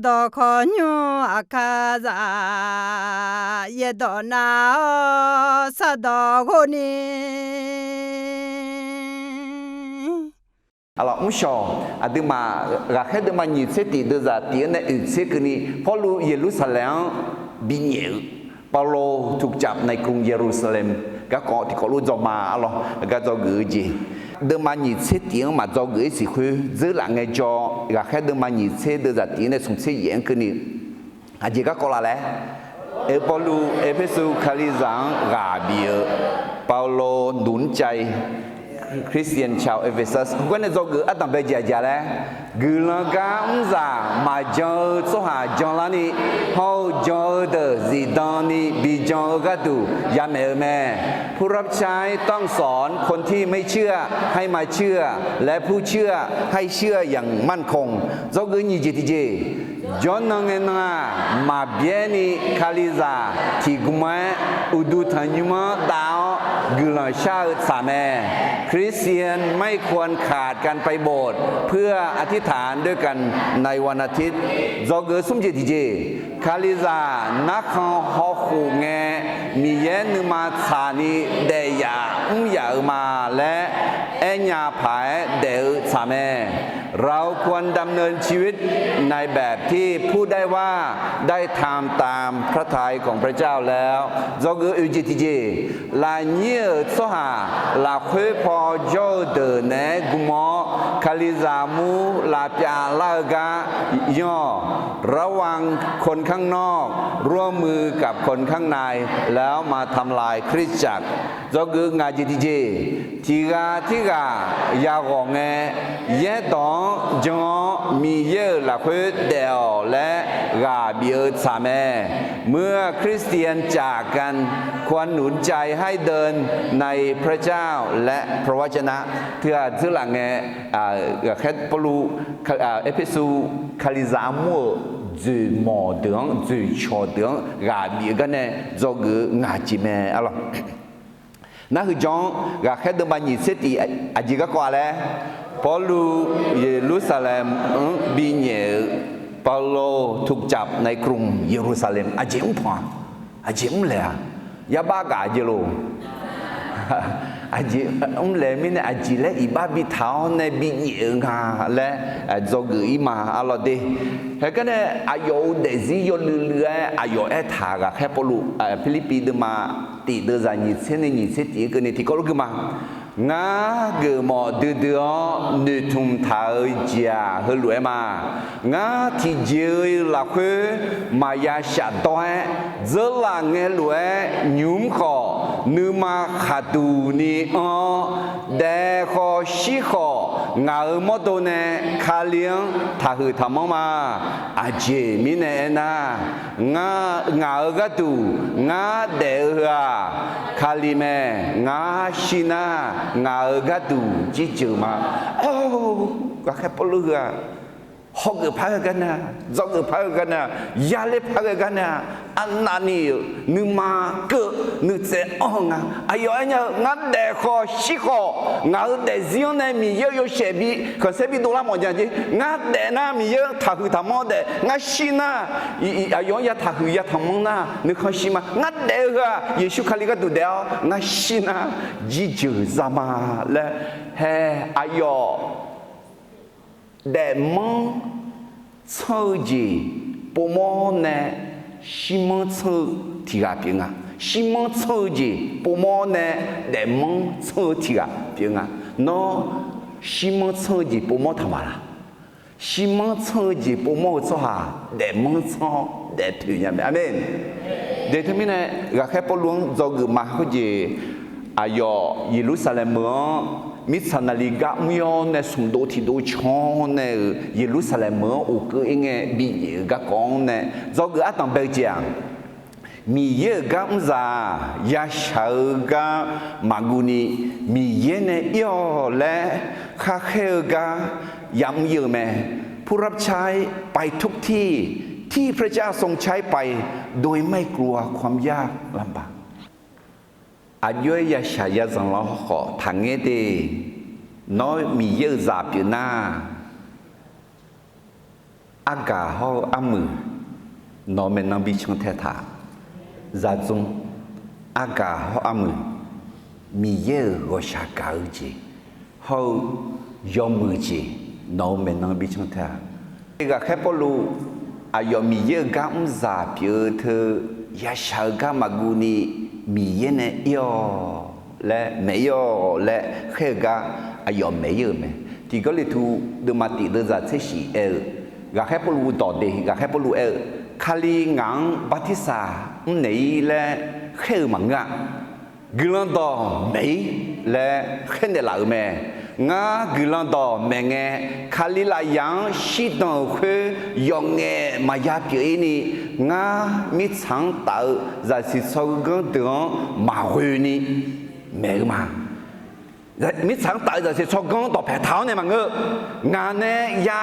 ดอคอนยูอาคาซาเยดอนาสะดอโคนี Alors, on chante, à demain, la de magnétique de la tienne, c'est que ni Paulo Jérusalem, bigné, Paulo tout cap dans le Jérusalem, các con thì có luôn dòng mà, alors, các dòng gửi gì, de magnétique tiếng mà dòng gửi thì khơi, giữ lại ngay cho la de magnétique de la tienne, sont ces yens que ni, à gì các con là lẽ, et Paulo, Ephesus, Calizan, Rabia, Paulo đốn chay. Christian chào Ephesus quan hệ do gửi tầm bây giờ đấy gửi là cảm giả mà cho số hà cho là ni hậu cho the gì đó ni bị cho cái đủ ya mẹ ผู้รับใช้ต้องสอนคนที่ไม่เชื่อให้มาเชื่อและผู้เชื่อให้เชื่ออย่างมั่นคง do gửi như gì thì gì John năng mà bien ni Kaliza thì cũng mới udu thành nhưng mà đạo gửi là sao sa mẹ คริสเตียนไม่ควรขาดการไปโบสถ์เพื่ออธิษฐานด้วยกันในวันอาทิตย์จอเกิดสมเจติเจคาลิซานักขังฮอคูเงมีเย็นมาชานีเดียอยามาและเอ็ญาภายเดือสามเราควรดำเนินชีวิตในแบบที่พูดได้ว่าได้ทำตามพระทัยของพระเจ้าแล้วจอเกิดอุจิติเจลาเนียสหาลาคุยพอโจเดเนกุมอคาลิซามูลาปยาลากาย่อระวังคนข้างนอกร่วมมือกับคนข้างในแล้วมาทำลายคริสตจักรจอกืองาจิติเจทีกายากงเงเยตองจงมีเยอะละคุยเดียวและกาเบียสามเมื่อคริสเตียนจากกันควรหนุนใจให้เดินในพระเจ้าและพระวจนะเพื่อซื้อหลังไงแค่ปลูเอพิสูคาลิซามัวจุดหมอเดืองจุดชอเดืองกาบีกันเนี่ยจอกืองาจิเมอะไรนั่นคือจงกาแค่เดินมาหยิบเสตีอาจิก็กว่าแล้วพอลูเยรูซาเล็มบินเยเปาโลถูกจับในกรุงเยรูซาเล็มอาจิมพออาจิมเลยยาบ้ากาเจโลอาจิเลยมิเนี่ยอาจิเลยอีบ้าบิท้าเนี่ยบินเยงาและจอกืออีมาอะไรเดเฮ้ยก็เนี่ยอายุเดซิโยลืออายุถากแค่ปลูฟิลิปปินส์มาตีเดือดยี่สิบนี่สิบที่ก็เนี่ยที่ก็รู้กันมางาเกมอเดือดนึกทุ่มท้าจียเฮลุเอมางาที่เจอละคุมายาชาดอยเจอละเงลุเอยุ่มขอนึมาขัดดูนี่เดขอชิของาหมดตัวเนี่ยคาเลียงถ้าคือทำมาอาเจมิเนน่างาก็ดูงาเดือคาลิเมงาชินางาก็ดูจิจูมาโอ้ก็แค่ปลุกฮอกพากันนะจอกพากันนะยาเลพากันนะอันนั้นนี่นึกมาเกิดนึกเสียอ๋องอายุเนี่ยงาเด็กขอชิของาเด็กzionเนี่ยมีเยอะเชบีก็เชบีดูละหมดอย่างนี้งาเด็กนะมีเยอะถ้าคือทำมันเด็กงาชินะอายุเนี่ยถ้าคืออยากทำมันนะนึกเขาชิมางาเด็กเยซูคาลิกดูเดียวงาชินะจิจูซามาและเฮอายุแต่มันเชื่อจีปมเนี่ยชิมันเชื่อที่กาเปียงชิมันเชื่อจีปมเนี่ยแต่มันเชื่อที่กาเปียงเนาะชิมันเชื่อจีปมทำอะไรชิมันเชื่อจีปมจะหาแต่มันเชื่อแต่ถึงยังไงอาเมนเดี๋ยวที่นี่เนี่ยก็แค่ปลุงจอกุมาเขาจีอายุเยรูซาเล็มมิสนาลิกามิโอเนสุนโดทิโดชอนเนเยรูซาเล็มโอเกเองบิเยกะกองเนจอกอัตังเบลเจียงมีเยกะมซายาชากะมากุนีมีเยเนยอและคาเคกะยำเยแมผู้รับใช้ไปทุกที่ที่พระเจ้าทรงใช้ไปโดยไม่กลัวความยากลำบากอายุยาชายาจังล้อขอทางเงเดน้อยมีเยอะจับอยู่หน้า อากาเขาอามือนอเมนนบิชังเทถาจะจงอากาเขาอามือมีเยอะกว่าชากาจีเขายอมมือจีนอเมนนบิชังเทถาอีกแค่พอรู้อายอมีเยอะก็ไม่จะเพียเธอยาชาก็มากูนี่มีเยอะเนี่ยยอและไม่ยอและแค่ก็อายอไม่เยอะไหมที่ก็เลยทูเดิมมาติเดินจากเชสีก็แค่พอรู้ต่อเด็กก็แค่พอรู้คาลีงังบัติสานี่และแค่มังงะกลันต่อไม่และแค่เนี่ยหลังแม่งากลันต่อแม่เงคาลีลายังชิดองคุยยองเงมายาเปียนี่งามิชังตาจะสิสองกันเดือนมาหุยนี่แม่มามิชังตาจะสิสองกันต่อแผลเท้าเนี่ยมังงานเนี่ยยา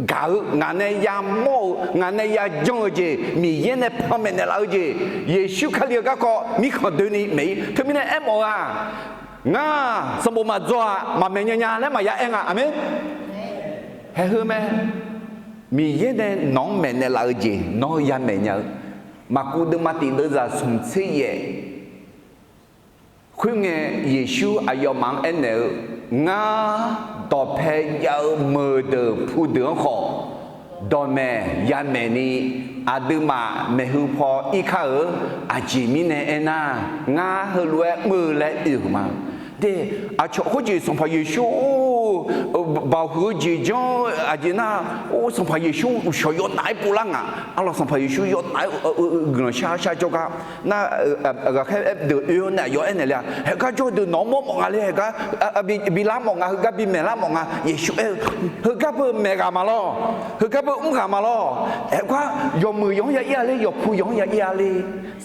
搞俺那呀毛，俺那呀种的，米烟的旁边的老子，也许看了个米看对你没，他们那爱毛啊，什么嘛做啊，嘛没人家那嘛也爱啊，阿妹，还好咩？米烟的农民的老子，农也没人，嘛古的嘛地都在从此耶，佢嘅耶稣阿要忙安了，ต่อแพ้ยาวมือเดือผู้เดือขอดอแม่ยาแม่นี่อาดึมาแม่หูพออีข้าอาจิมิเนเอน่างาเฮลวยมือและอื่นมาเดอาชอบจีสมภารเยซูบ่าวหูจีจ้าอาจิน่าสมภารเยซูชอยนายปูลังอ่ะเราสมภารเยซูยนายเงินชาจก็น่าก็แค่เดือดย้อนเนี่ยย้อนเนี่ยแหละเฮก็จะเดือดน้องมองอะไรเฮก็บิลามองอ่ะเฮก็บิเมลามองอ่ะเยซูเฮก็เพิ่มเมกามาล้อเฮก็เพิ่มอุ้งขามาล้อเฮก็ยกมือยองยาเลยยกผู้ยองยาเลย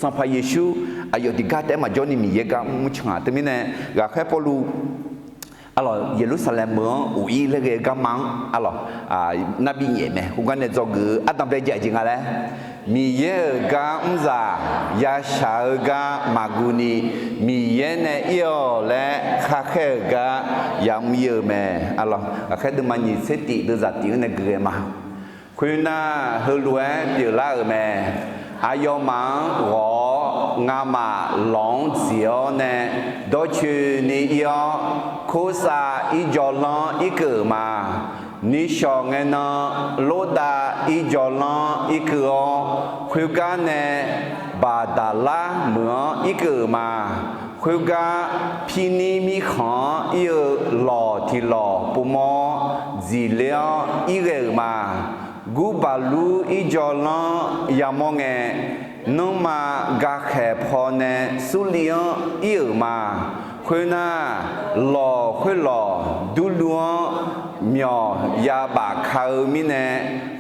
สมภารเยซูอายุที่ก้าแต่มาจอนี่มีเยอะก็มุชงาแต่ไม่แน่ก็แค่พอรู้alors Yerusalem เมืองอุยเลยก็มังalorsนบีเนี่ยแม่คุณกันเนี่ยจอกอัตตาเปรย์จริงอะไรมีเยอะก็ไม่ใช่ยาชาก็มากุนีมีเยอะเนี่ยเยอะและข้าแค่ก็ยังมีเยอะแม่alorsแค่ดูมันยิ่งเสติดูจัดที่เนี่ยเกลือมาคุณน่ะเฮลัวเดี๋ยวละแม่อายุมังงามาหลงเสียวเนี่ยโดยชื่อนี่ยอคุสาอีจอลองอีเกิดมานิชองเงินโลดาอีจอลองอีเกิดคุยกันเนี่ยบาดาลาเหมือนอีเกิดมาคุยกันพินิมิขันอีหล่อที่หล่อปุ่มจีเลี้ยอีเกิดมากูบาลูอีจอลองยามองเงน้องมากาแขพอเนสุเลียงอีมาคุยน่าหล่อคุยหล่อดูลวงเมียยาบาคามิเน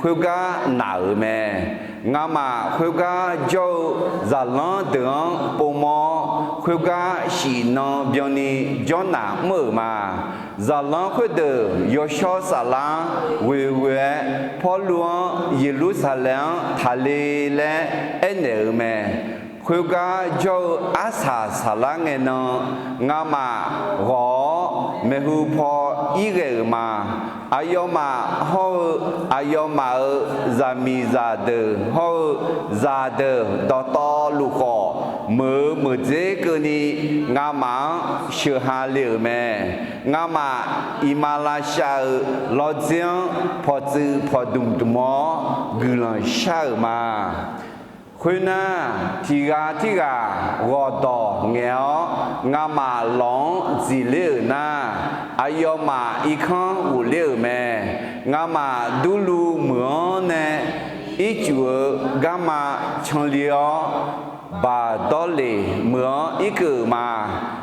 คุยกาหนาวแม่งามาคุยกาโจจะล้อเดืองปุ่มคุยกาสีนอเบียนีจอหนาเมื่อมาจะล้อคุยเดือยชอสลาเวพอหลวงเยรูซาเล็มทะเลและเอเนอร์แม่คุยกาโจอาสาสลาเงนงามาหอเมหูพออีเกมาอายมาฮออายมาจามีจาเดฮอจาเดดอตอลูกอมือเจกนีงามาเชื่อหาเลือแม่งามาอิมาลาชาลอเจียงพอจือพอดุมดุมอกุลังชามาคุณน่ะที่กาวอดอเงี้ยงามาหลงจีเลือน่ะอายมาอีขังอุเลือแม่งามาดูลูเหมือนเนี่ยอีจัวงามาชงเลียวบาดอเลเหมือนอีเกิดมา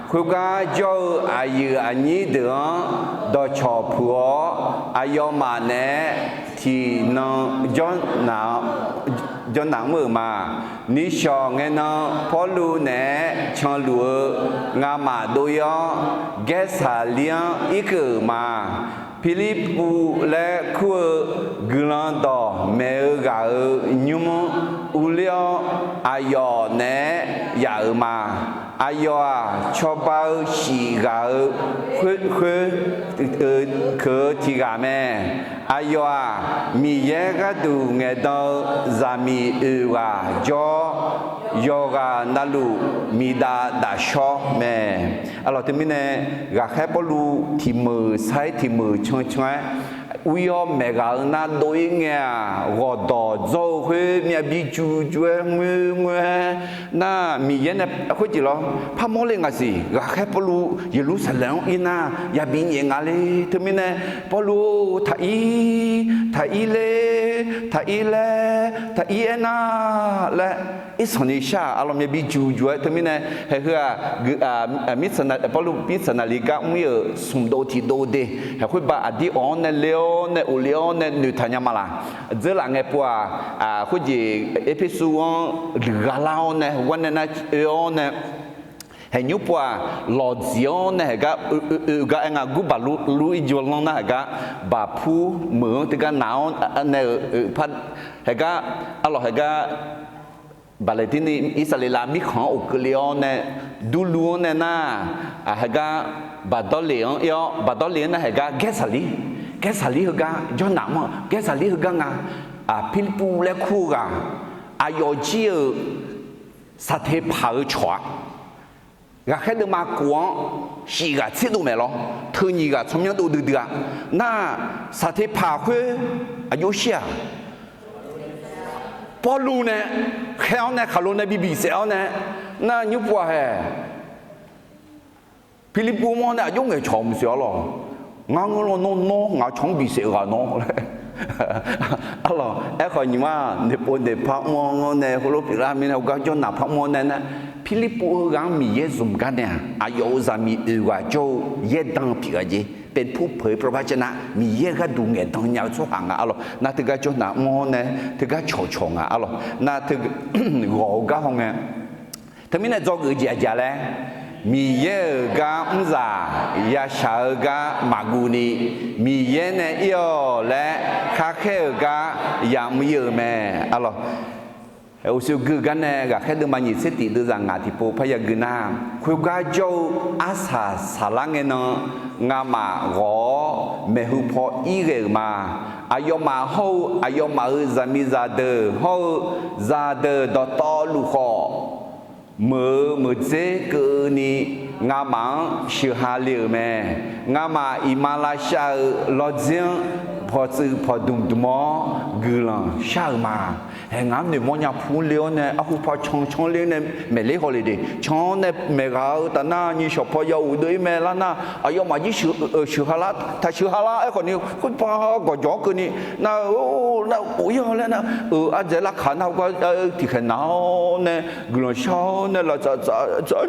คุณก็เจ้าอายุอันนี้เดือนดอชอผัวอายมาเนี่ยที่น้องย้อนหนังมือมานิชองเงินพอลูเนี่ยชงลัวงามาโดยแกสาเลียงอีเกิดมาฟิลิปปูและคัวกลันดอเมกายุมอุเลียอายอเนยามา哎呦啊，确保是个可提个咩？哎呦啊，米耶个都爱到咱米啊，有个那路米大小咩？啊，老对面呢，个还不如提มือใช้提มือช่วย 우리 매가 나 노잉이야 어도 저회 미비 주주에 나 미연에 호지로 파몰랭아시 가해불루 예루살렘 이나 야빈잉알리 때문에 볼루 타이에나 레 이선이샤 알로 미비 주주에 때문에 해가 미스나 볼루 미스나리가 우여 숨도티도데 해바 아디 온레 ne ulio ne nutanya mala zela nge pua khuji episu galao ne wanena ne he nyupua lozione ga nga guba lu ijolona ga ba phu mu te ga nao ne phat he ga alo he ga baletini isalela mi khan uklio ne dulu ne na he ga badolion yo badolion he ga gesali cái xử lý hư ga do nào mà cái xử lý hư ga ngà Philippines lẽ khu ga yêu chia sát thế phá chua ga cái đó mà quảng xí ga chế độ mẹ lo thứ nhì ga trong nhau đồ được được na sát thế phá khuê yêu xia bao lâu nè khéo nè khảo lô nè bị xéo nè na như bao hè Philippines mà nè dùng người chồng xéo lo ngang lo no ngã chong bị sẹo gà no alo em coi như mà để phát mong này hồ lô bị ra mình học cho nạp phát mong này nè Philippines gang mi ye zoom cái này ayo za mi uga cho ye đăng bị cái gìเป็นผู้เผยพระวจนะมีเยอะก็ดูเงินต้องยาวชั่วห่างอ่ะalorsน่าถึงก็จนน่ะมอเนี่ยถึงก็ชงอ่ะalorsน่าถึงหัวก็ห้องเนี่ยถ้ามีเนี่ยจอกอื่นจะเลยมีเยอะก็อุ้งซ่ายาชาก็มากูนี่มีเยอะเนี่ยเยอะและข้าแค่ก็ยังไม่เยอะแม่alorsเอาสิ่งคือกันเนี่ยก็แค่เดิมมันยิ่งเสียติดด้วยงานที่พยากรณ์นะคุยกันโจอาสาสลังเนาะงามาโง่ไม่หูพออีเรื่องมาอายมาหูอายมาจามิซาเดอหูซาเดอดอตอลูกมือเจกือนี่งามาชื่อฮาเลียแม่งามาอิมาลาชาลอเจียงพอซื้อพอดุมดุมกุลังชามาเฮงามเนี่ยมันยังพูดเลี้ยวเนี่ยเอาพอช่องเลี้ยวเนี่ยไม่เลี้ยวเลยดิช่องเนี่ยไม่เอาแต่น่านี่ชอบพอยาวด้วยแม่ละน่ะอายมายี่ชื่อฮาลาถ้าชื่อฮาลาไอ้คนนี้คุณพ่อก็ยอกคนนี้น่ะโอ้น่ะโอ้ยแล้วน่ะอาจจะรักขันเขาก็ที่ขนาดเนี่ยกุลังชอบเนี่ยเราจะ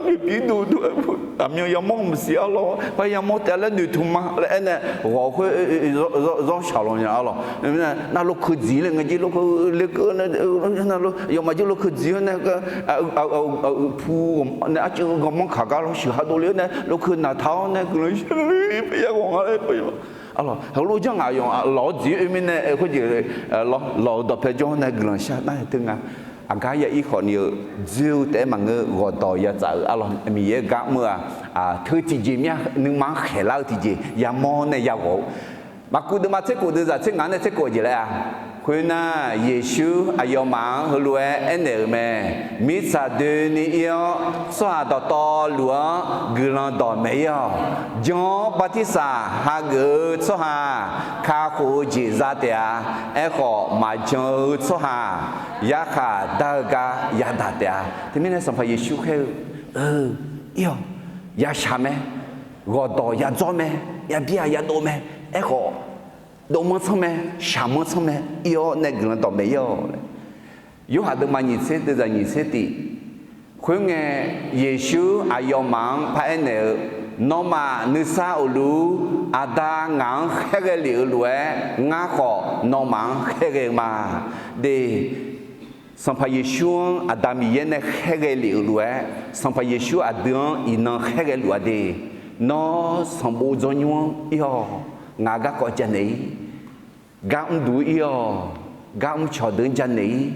นี่ปีดูด้วยแต่ยังยังมองไม่เสียหรอกพยายามมองแต่ละดูทุ่มมาแล้วเนี่ย我会让小龙人了那ลูกคือจีเลยไงจีลูกเล็ก那ลูก要么就ลูกคือจี那个ผู้那就我们卡卡ลูก小孩多了呢ลูกคือนาท้า呢个人不要讲了不要alorsลูกจังอา用老จี面呢或者老到拍照呢个人下那对啊agak ya ikon yo jiu te mang go to ya za alo mi ye ga mưa thứ chỉ gì nhá nhưng mà khé lao thì gì ya mo này ya go mà cụ được mà chết cụ được ra chết ngắn này chết cụ gì đấy khuyên na Giêsu ayo mang hư lue en mẹ mi sa de ni yo xoa to lúa gương đỏ mấy yo gió batisa ha gư xoa ha kha khu chỉ ra tia echo mà gió xoa ha ya kha da ga ya da tia thì mình sẽ phải Giêsu kêu yo ya cha mẹ gọi to ya cho mẹ ya bia ya do mẹ echo đồ món xong mẹ, sáng món xong mẹ, yêu này cái đó mấy yêu hạt được mà nhìn xét được ra nhìn xét đi, khuyên nghe Giêsu ayo mang phải nè, nó mà nữ sa ở lú, ada ngang khé cái liu lúa, ngã khó nó mang khé cái mà, để xong phải Giêsu Adam yên này khé cái liu lúa, xong phải Giêsu Adam yên nó khé cái lúa để, nó xong bố cho nhau yêu ngã gác có chân ấy gác đủ yêu gác cho đến chân ấy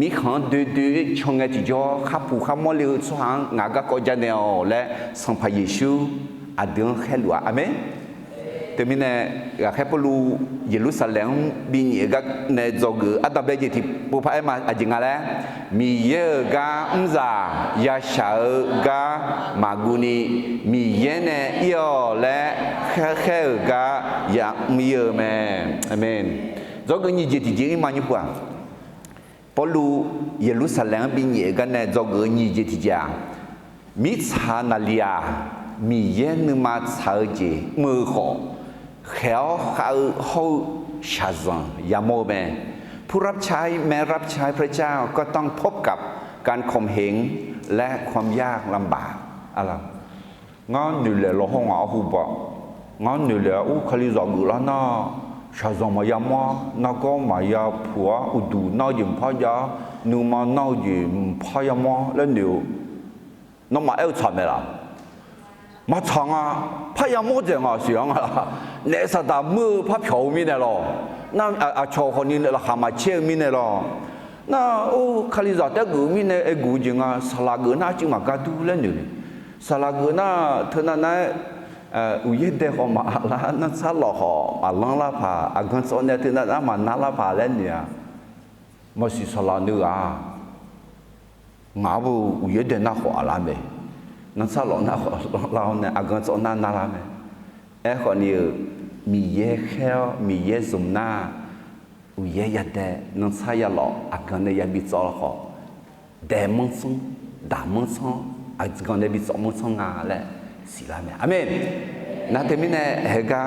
มีขันดื้อชงไงที่จ่อข้าผู้ข้ามอลิสว่างงาก็ก็จะเนี่ยและสัมภเยซูอาเดือนแค่ลัวอเมนแต่มีเนี่ยอยากให้พวกลูเยรูซาเล็มบินเยก็ในจอกืออัตเบจิที่ผู้พายมาอาจิงอะไรมีเยกาอุซายาชากามากุนีมีเยเนยอและแค่กายามีเยแม่อเมนจอกือนี่จิตจริงมันอยู่ป่ะพอลูเยรูซาเล็มบินเยก็ในจอกือนี่จิตจริงมิชานาลียามีเยนมาชาเจมือขอเขาชาซังยามโมเมผู้รับใช้แม้รับใช้พระเจ้าก็ต้องพบกับการข่มเหงและความยากลำบากอะไรงั้นนี่แหละเราห้องเอาหูบอกงั้นนี่แหละอู้คลีจอกุแล้วน่ะชาซังมายามน่ะก็มายาผัวอุดูน่ายิ่งพอยานูมาน่ายิ่งพอยามแล้วเดี๋ยวน้องมาเอาทำไมล่ะมา唱啊，拍呀么子啊想啊，那是他没拍票面的咯，那超和你那蛤蟆切面的咯，那哦，看你咋的个面的古景啊，沙拉个那就嘛个多了呢，沙拉个那他那有一点好嘛啦，那沙拉好嘛啷啦爬，跟说那他那嘛哪啦爬了呢，没是沙拉呢啊，我不有一点那好啦没。นั่นซาหลอนะเราเนี่ยอาการสอนน่ารักไหมคนนี้มีเยอะแค่มีเยอะสมน่าอุยยัดเดนั่นซายหลออาการเนี่ยยังบิดจอลขอเดมังซังด่ามังซังอาการเนี่ยบิดจอมังซังอะไรสิละเนี่ยอาเมนนั่นเทมิเนี่ยเฮกา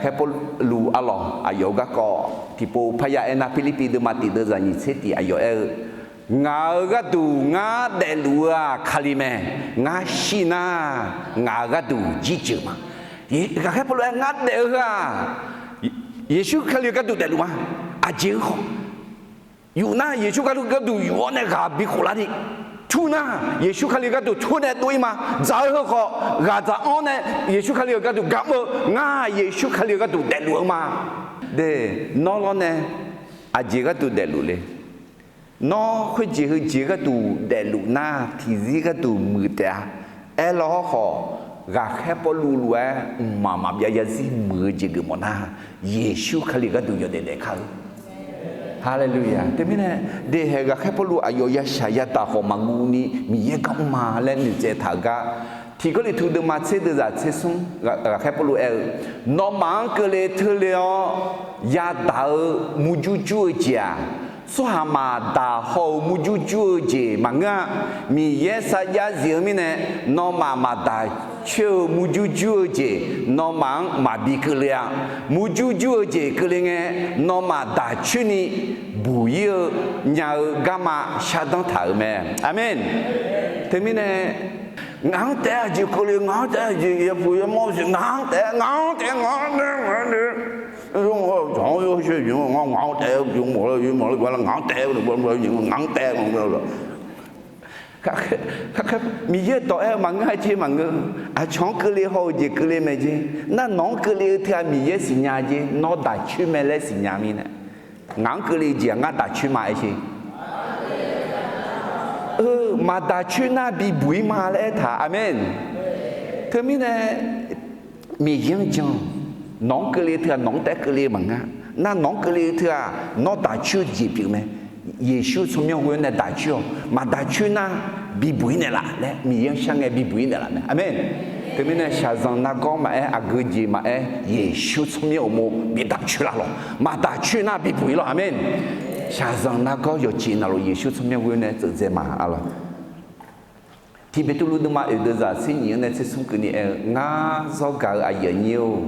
แค่พอรู้อัลลอฮ์อายุก็ที่พอพยาเอนาฟิลิปปินส์มาติดเดือนยี่สิบอายุงาก็ดูงาเดลัวคาลิเมงาชินางาก็ดูจิจมาก็แค่พอรู้งาเดลัวเยซูคาลิก็ดูเดลัวอาเจ้าอยู่นะเยซูก็ดูอยู่เนี่ยกับบิคุลาดิทุนะเยซูคาลิก็ดูทุเนี่ยตัวมาจ้าเขากาจ้าอันเนี่ยเยซูคาลิก็ดูกับงาเยซูคาลิก็ดูเดลัวมาเดนอลเนี่ยอาเจ้าก็ดูเดลัวเลยน้องคุยจีก็ดูเดลูน่าที่จีก็ดูมือแต่ล้อขอกาแค่พอรู้ว่ามาบยาซีมือจีก็มันนะเยซูคริสต์ก็ดูอยู่เด็กเขาฮาเลลูยาแต่ไม่แน่เด็กก็แค่พอรู้อายุยาชายตาของมังงูนี่มีเยอะก็มาเล่นเจตากาที่ก็เลยถูกดึงมาเชื่อจะเชื่อส่งก็แค่พอรู้น้องมังก็เลยเธอเลยยาตามูจูจูเจียส่วนมาดาหูมุจูจูเจมังอ่ะมีเยสยาเสียมิเนี่ยน้องมาดาเชื่อมุจูจูเจน้องมังมาบิกเลียมุจูจูเจก็เลยไงน้องมาดาชื่อนี้บุยยาวกามาชาดังถ่ายแม่อาเมนถึงมิเนี่ยงานแต่จีก็เลยงานแต่จีอย่าพูดอย่าโม้สิงานแต่用我常有些用我硬带用我了用我了过来硬带了我用硬带我了các mi giờ tao mang cái gì mang cái chọn cái gì hậu gì cái gì mấy gì na nón cái gì thì mi giờ sinh nhà gì nó đã chữ mấy lấy sinh nhà mi nè ngang cái gì gì ngang đã chữ mấy gì mà đã chữ na bị bụi mà lấy thà amen thế mi nè mi giờ chọn nón cái gì thì nón té cái gì bằng á na nón cái gì thì nó đã chữ gì biểu mẹ Yesu trong những người này đại chúa mà đại chúa na bị bụi này là đấy mình sang nghe bị bụi này là amen thế nên là rằng na có mà à cái gì mà Yesu trong những mô bị đại chúa là mà đại chúa na bị bụi là amen rằng na có有钱了Yesu trong những người này tự nhiên mà là thì bây giờ lúc mà ở đây là sinh những này sẽ sống cái này ngã do cả ai nhiều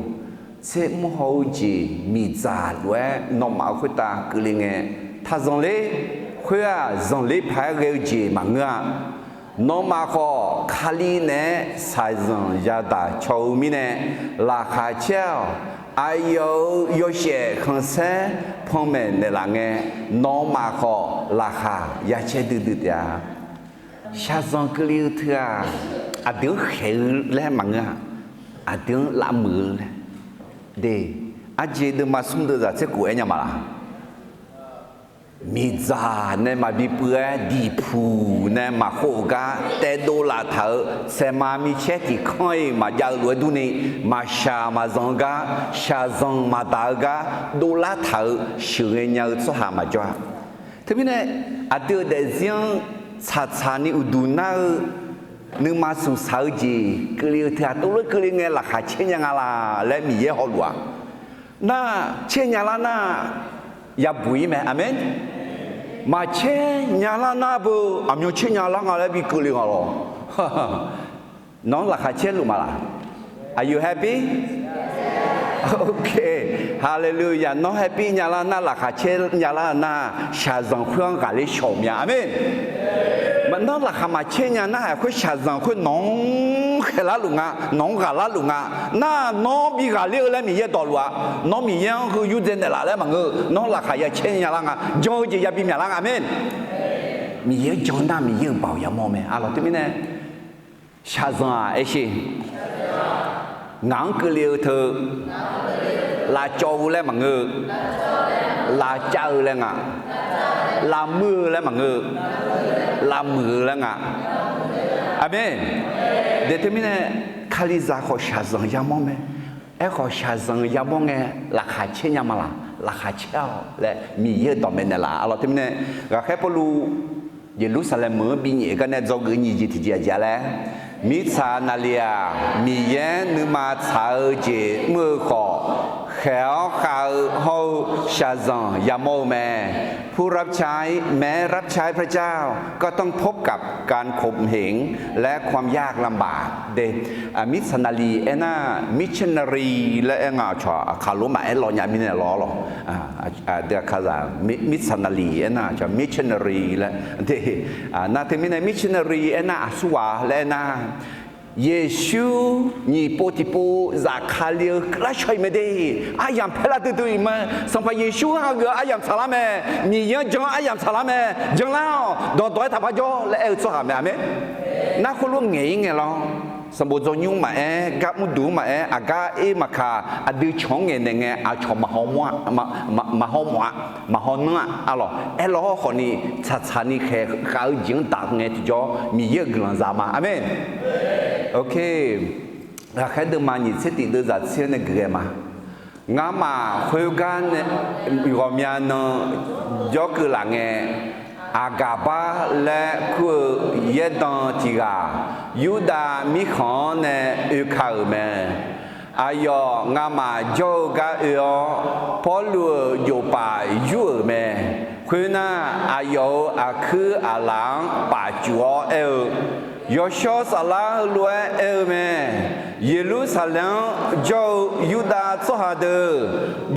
sẽ mua hậu gì mi già rồi nó mà khuyết ta cứ nghe他从来会啊，从来拍个节嘛啊，那么好看里呢，才从家大桥面呢拉开桥，还有些很深旁边的那个那么好拉开，也切对对的啊，下上个里头啊，啊丢黑来嘛啊，啊丢拉มือ对，啊这都嘛送到这这过年嘛啦。มีจาเนี่ยมาบีเปื่อดีผูเนี่ยมาโคกาแต่โดลาเถอเสมามีเช็ดที่ค่อยมาเยาลวยดูนี่มาชามาซองกาชาซองมาตากาโดลาเถอชื่อเงี้ยสุหามาจ้าทีนี้เนี่ยอาเดียเดซิงชานี่อุดูน่านึกมาสุสาวจีกลีเถอะตัวเล็กกลีเงี้ยราคาเช่นยังไงล่ะและมีเยอะหัวน่าเช่นยังไงน่ะอย่าบุยไหมอาเมนมาเช่นยังไงน่ะบุอามีเช่นยังไงอะไรบีกลีกันหรอน้องราคาเช่นรู้มาล่ะ Are you happy? Okay, Hallelujah. No happy nyala na la khache nyala na sha zang khwang ga le shom ya. Amen. Mà nó là khama che nya na khoi sha zang khoi nong khela lu nga nong ga la lu nga na no bi ga le la mi ye do lu a no mi yang hu yu den de la le ma nge no la kha ya che nya la nga jo ji ya bi mya la amen. Mi ye jo na mi ye bao ya mo me. Alors tu mine sha zang a shi ngang cơ liêu thơ là châu lên mà ngư là trời lên à là mưa lên mà ngư là mưa lên à amen để thế mình khali ra khỏi xa dần ya mong mẹ em khỏi xa dần ya mong nghe là khai chế nhà mà là khai chế là mi ye tao mình là alors thế mình gặp khách polu Jerusalem mưa bị nhẹ cái này do cái gì thì giờ làมิชานาเลียมีเย็นนึมาชาเจมือขอแขวขาเฮาชาซังยาโมแม่ผู้รับใช้แม้รับใช้พระเจ้าก็ต้องพบกับการข่มเหงและความยากลำบากเดมิชานาลีเอน่ามิชนารีและเองาชอคารุมาเอลอยามิเนลอหรอเดี๋ยวข้าจะมิชานาลีเอน่าจะมิชนารีและเดนาเทมิเนมิชนารีเอน่าอสุวาและน่าเยซูนี่ปฏิปูจากคาเลียกระชัยไม่ได้อายามเพลาตัวอีมาสัมภเยซูฮะก็อายามสลามมีเยอะจังอายามสลามจังแล้วดอดอยทับจอและเอลสหามไหมน่าคนรู้เงี้ยหรอสมบูรณ์จงมากับมุดูมาอากามาคาอดีช่องเงี้ยเนี่ยอาชมมาหอมมาหอมอ่ะอะไรเอลล์คนนี้ชัดๆนี่แค่เขายิงตักเงี้ยที่จอมีเยอะกลังจะมาอเมนOK, là khai được mà nhìn xét định được giải siêu này cái mà ngã mà khơi gan gồm nhà nó do cứ là nghe Agaba là cứ yết đòn thì cả Yuda mi khó nè ưu khảo mẹ ayo ngã mà do cả ưu bỏ lùa dụ bà dụ mẹ khơi na ayo khứ láng bà chúa ưu Yoshua salah luai elme Jerusalem jo Yuda sohade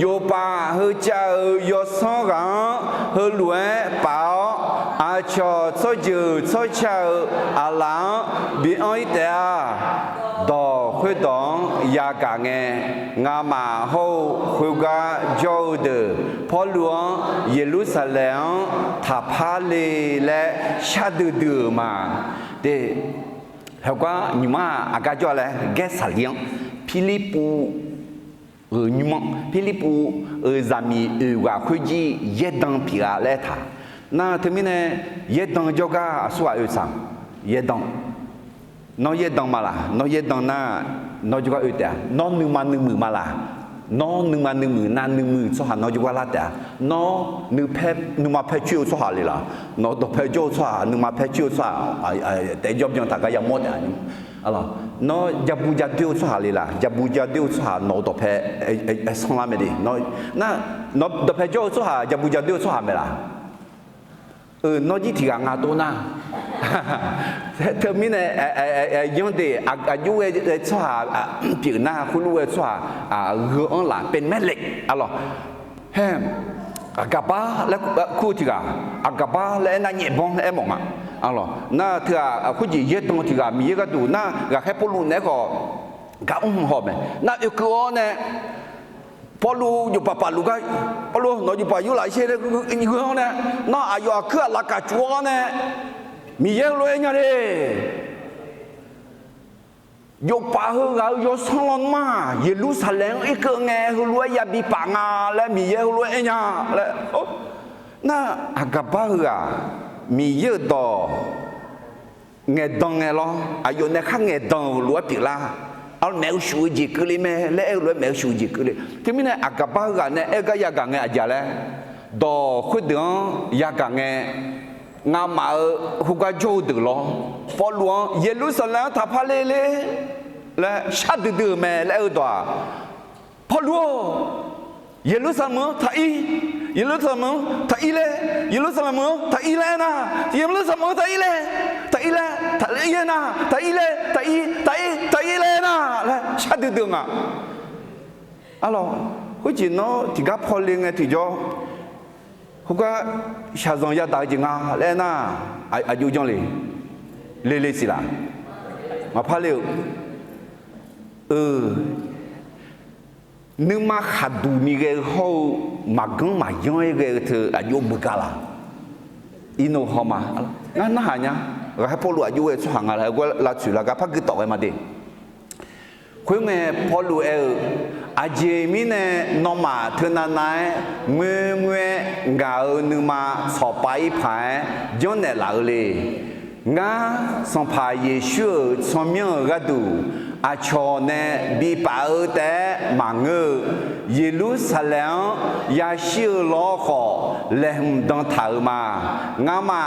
Yopa hư cha Yosora hư luai bảo a cho cho chữ cho cha alang bị oi tea đò khơi đón ya cả nghe ngà mà hô khơi ga jo de Paul luang Jerusalem tháp hale le shadu mà để hiểu qua nhưng mà aga cho là ghé sải liang Philippu nhưng mà Philippu zami và khơi gì yết đăng pia lẽ thà na thế mình này yết đăng cho cả suy sang yết đăng nó yết đăng mà là nó yết đăng na nó cho cả ưu nó nương mừ mà là nó nương mừ na nương mừ số hàng nó cho qua lá đẻ nó nương mà phải chịu số hàng đi là nó đọc phải chịu số hàng nương mà phải chịu số hàng để giúp cho tất cả những món đấy alors nó giờ bù giờ tiêu số hàng đi là giờ bù giờ tiêu số hàng nó đọc phải xong làm gì nó đọc phải chịu số hàng giờ bù giờ tiêu số hàng là nó chỉ thì ngã tôi na thế mình này những đề dù số hà biểu na khu lúa số hà gỡ là bên mét lệ alors hem agaba là khu thì cả agaba là na nhẹ bông là em mong à alors na thì khu gì yết đông thì cả mi cái đủ na cái hết bolu này có hộp này na yêu cầu này Pauluอยู่ป่าลูกไอ้Paulu nóอยู่ป่าอยู่หลายเช่นนี่คือเขาเนี่ยน่าอายุเคลื่อนละกาจัวเนี่ยมีเยอะเลยเนี่ยดิอยู่ป่าเฮงเอาอยู่สลอนมาเยรูซาเล็มอีกเงี้ยรวยยาบีป่างาและมีเยอะรวยเนี่ยและ那阿个巴啊，米有到眼当眼咯，啊有那看眼当罗比啦，啊没有手机个里面，来罗没有手机个里，对面呢阿个巴啊呢，那个也讲眼阿家嘞，到会等也讲眼。ngã mà hụt cái chỗ được lo, bỏ luôn, Jerusalem tháp lên lên, là sát từ mẹ lại ở đó, bỏ luôn, Jerusalem thay, Jerusalem thay lên, Jerusalem thay lên na, Jerusalem thay lên, thay lên, thay lên na, thay lên, thay lên na, là sát từ ngã, alo, cái chuyện nó thì gặp bỏ lên cái thì cho Huga shazong ya da jinga le na a ju jong le si la ma pha le nu ma khadu ni ge ho ma gang ma yong ge the a ju bu ka la ino ho ma na ha nya ga ha po lu a ju e chu hanga la ko la chu la ga pha ge to ma de khoi me po lu a je mi ne no ma thơ na nai mưa mưa ngao nu ma so pai phai jon ne la le nga son pa Yesu son mieux ga du a cho ne bi pa te ma ngơ Jerusalem ya shi lo kho le hum dang tha ma nga ma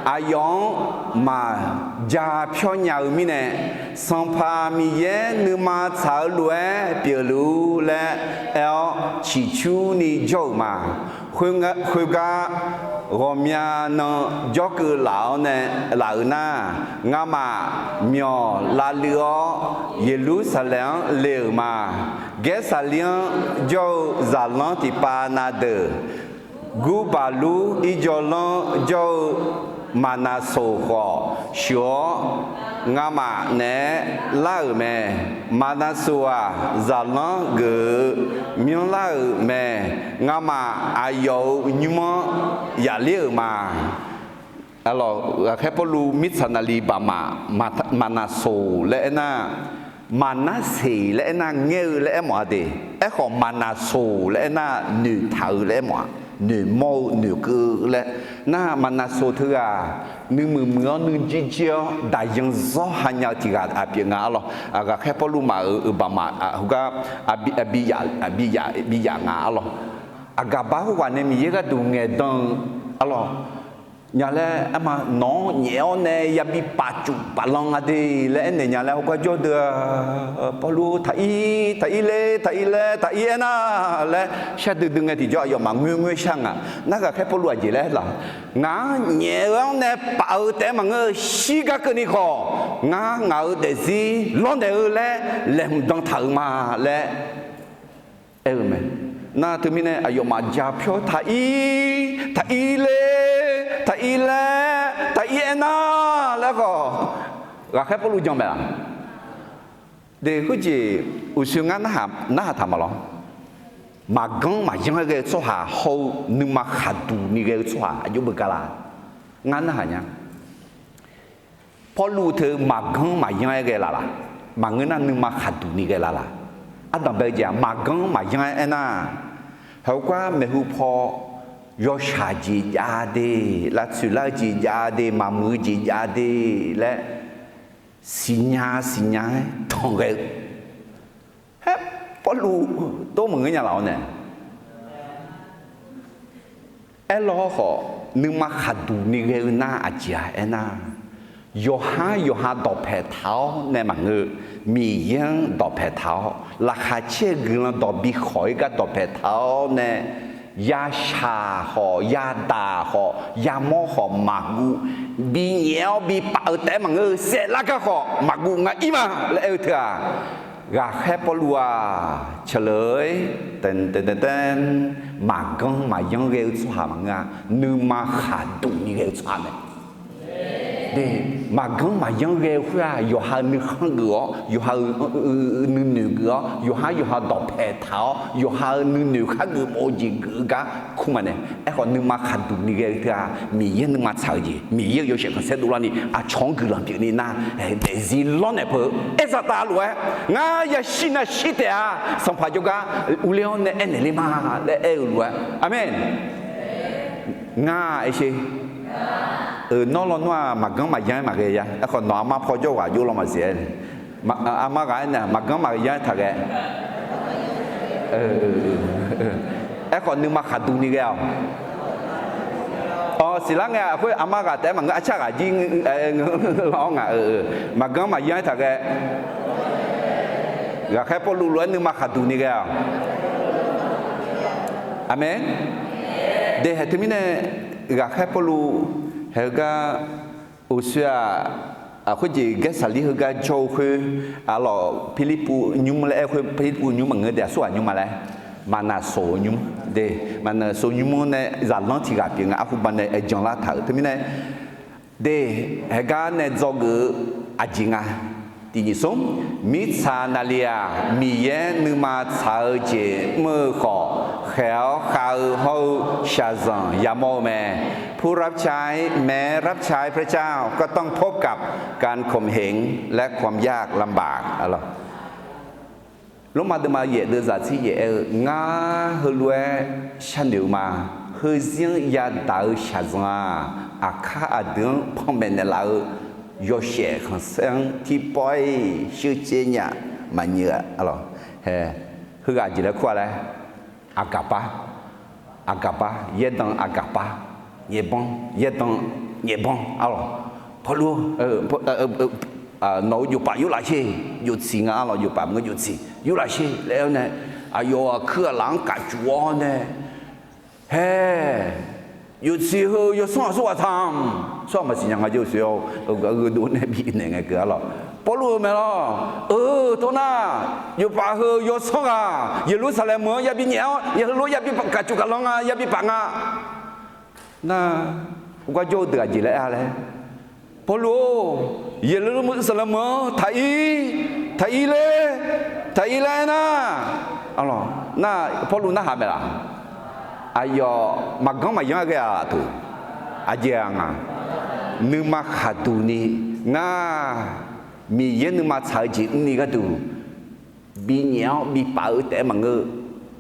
a yong ma ja phyo nya mi ne son pa mi ye nu ma cha lue pi lu le el chi chu ni jo ma khoi ga Romia no jok lao ne lao na nga ma myo la lio Jerusalem le ma Gesalian jo zalan ti pa na de gu balu i jolon jo mana so ho sho nga ma ne la me mana so a zalan ge myon la me nga ma ayo nyuma ya le ma alors cái bộ lu mít san ali ba mana so lẽ na mana si lẽ na nghe lẽ mọi đi ấy còn mana so lẽ na nữ thầu lẽ mọi nữ mô nữ cư lẽ na mana so thứ à nữ mưa nữ chi chiêu đại dương gió hành nhau thì gạt áp biển ngã lo cái bộ lu mà ở ba mà huga abi ya ngã lo agaba huga nem yega du nghe dong alo nhà lẽ mà nó nhẽo này ya bị bắt chụp bắt lòng à đi lẽ này nhà lẽ họ có cho được bao lu thấy na lẽ sẽ được đừng nghe thì cho giờ mà người sang à nó cái bao lu gì lẽ là ngã nhẽo này bảo thế mà người xí cái này khó ngã ngạo để gì lon để lẽ làm đông thằng mà lẽ mày na từ mình này ayo mà giả phiếu thấy na là có là cái bao nhiêu vậy để cái gì u sương ngắn na tham mà lo mà gắng mà những cái số hà hậu nhưng mà khát đủ những cái số hà ayo bực la ngắn hả nhá bao nhiêu thứ mà gắng mà những cái là mà người ta nhưng mà khát đủ những cái là Adam bây giờ mà gắng mà những cái na hậu quả mấy hụp họ yo cha ji ya de la chu la ji ya de ma mu ji ya de le sinya thong ge he po lu to mừng nhà lão nè elo ho nu ma khadu ni ge na a ja ena yo ha do phe thao ne ma nge mi yang do phe thao la kha che glan do bi khoi ga do phe thao ne ya cha họ ya đà họ ya mò họ mặc gu bị nhẽo bị bảo té mà ngơ sẽ là các họ mặc gu ngay im à lẽ thừa gà khép bao lùa trả lời tên mà găng mà yang gheo xóa mà ngà nu mà khả đủ như gheo xóa này để mà gắng mà yang gheo ra yo ha nu khang gỡ yo ha nu gỡ yo ha đọc hệ tháo yo ha nu khác gỡ bộ gì gỡ cả không mà này ấy còn nu mà khăn đủ như gheo ra mi yên nu mà sao gì mi yên yo sẽ có sẽ đủ là ni à chong gỡ làm việc ni na để gì lo này phở ấy sao ta luôn ngã ya xin na xin thế à xong phải cho cả ulion này anh này mà để ấy luôn amen nga ai chi nó lo nó mà gắng mà giang mà cái ya còn nó mà phô cho quả vô lo mà dễ mà mà cái này mà gắng mà giang thật cái còn nếu mà khát tu ni cái xí lăng nghe khối mà cáiแต่mà ngã chắc à gì lo ngã mà gắng mà giang thật cái gà khai po lu luôn nếu mà khát tu ni cái amen để hết thì mình gà khai po lu hega usia khối gì cái sản lý hega châu khối lò Philippu nhung mà lại khối Philippu nhung mà người đẹp số nhung mà lại mà na số nhung để mà na số nhung này giả lăng thì gặp tiếng khu bên này trong lá thở thì mình này để hega này do cái ajinga thì như sống mít sa nalia mi ye nu ma chao chế mơ khó khéo khao hậu xa dần ya mô mẹ ผู้รับใช้แม้รับใช้พระเจ้าก็ต้องพบกับการข่มเหงและความยากลำบากอะไรlúc mà tôi mà dễ đưa ra thì dễ ngã hơi lue chân điều mà hơi riêng ya đạo xa ra khá đường phong bên này là yo sẽ không sang thì bói sự chế nhà mà nhựa alo he hơi gà gì đó qua đây agapa ye dong agapa ye bong alo phô lu nóiอยู่ป่าอยู่หลายที่อยู่สิงห์เราอยู่ป่ามันก็อยู่สิอยู่หลายที่แล้วเนี่ยอยู่เครื่องหลังกัดจัวเนี่ยเฮ้อยู่สิเหรออยู่ส่วนทำส่วนมาสิยังไง就是要ดูเนี่ยบีเนี่ยไงเกลือหรอพอรู้ไหมล่ะตัวน่ะอยู่ป่าเหรออยู่ส่วนเยรูซาเล็มอย่าบีเหนียวอย่ารู้อย่าบีกัดจุกหลังอย่าบีปังน่ะก็โจเดือดจีเลยอะไรพอรู้เยรูซาเล็มไทยเลยนะอะไรน่ะพอรู้น่ะหาไม่ละayo magang mayang agak tu aja nga numa khatu ni nga mi yen numa chai ji ni ga tu bi nyao bi pa te ma nge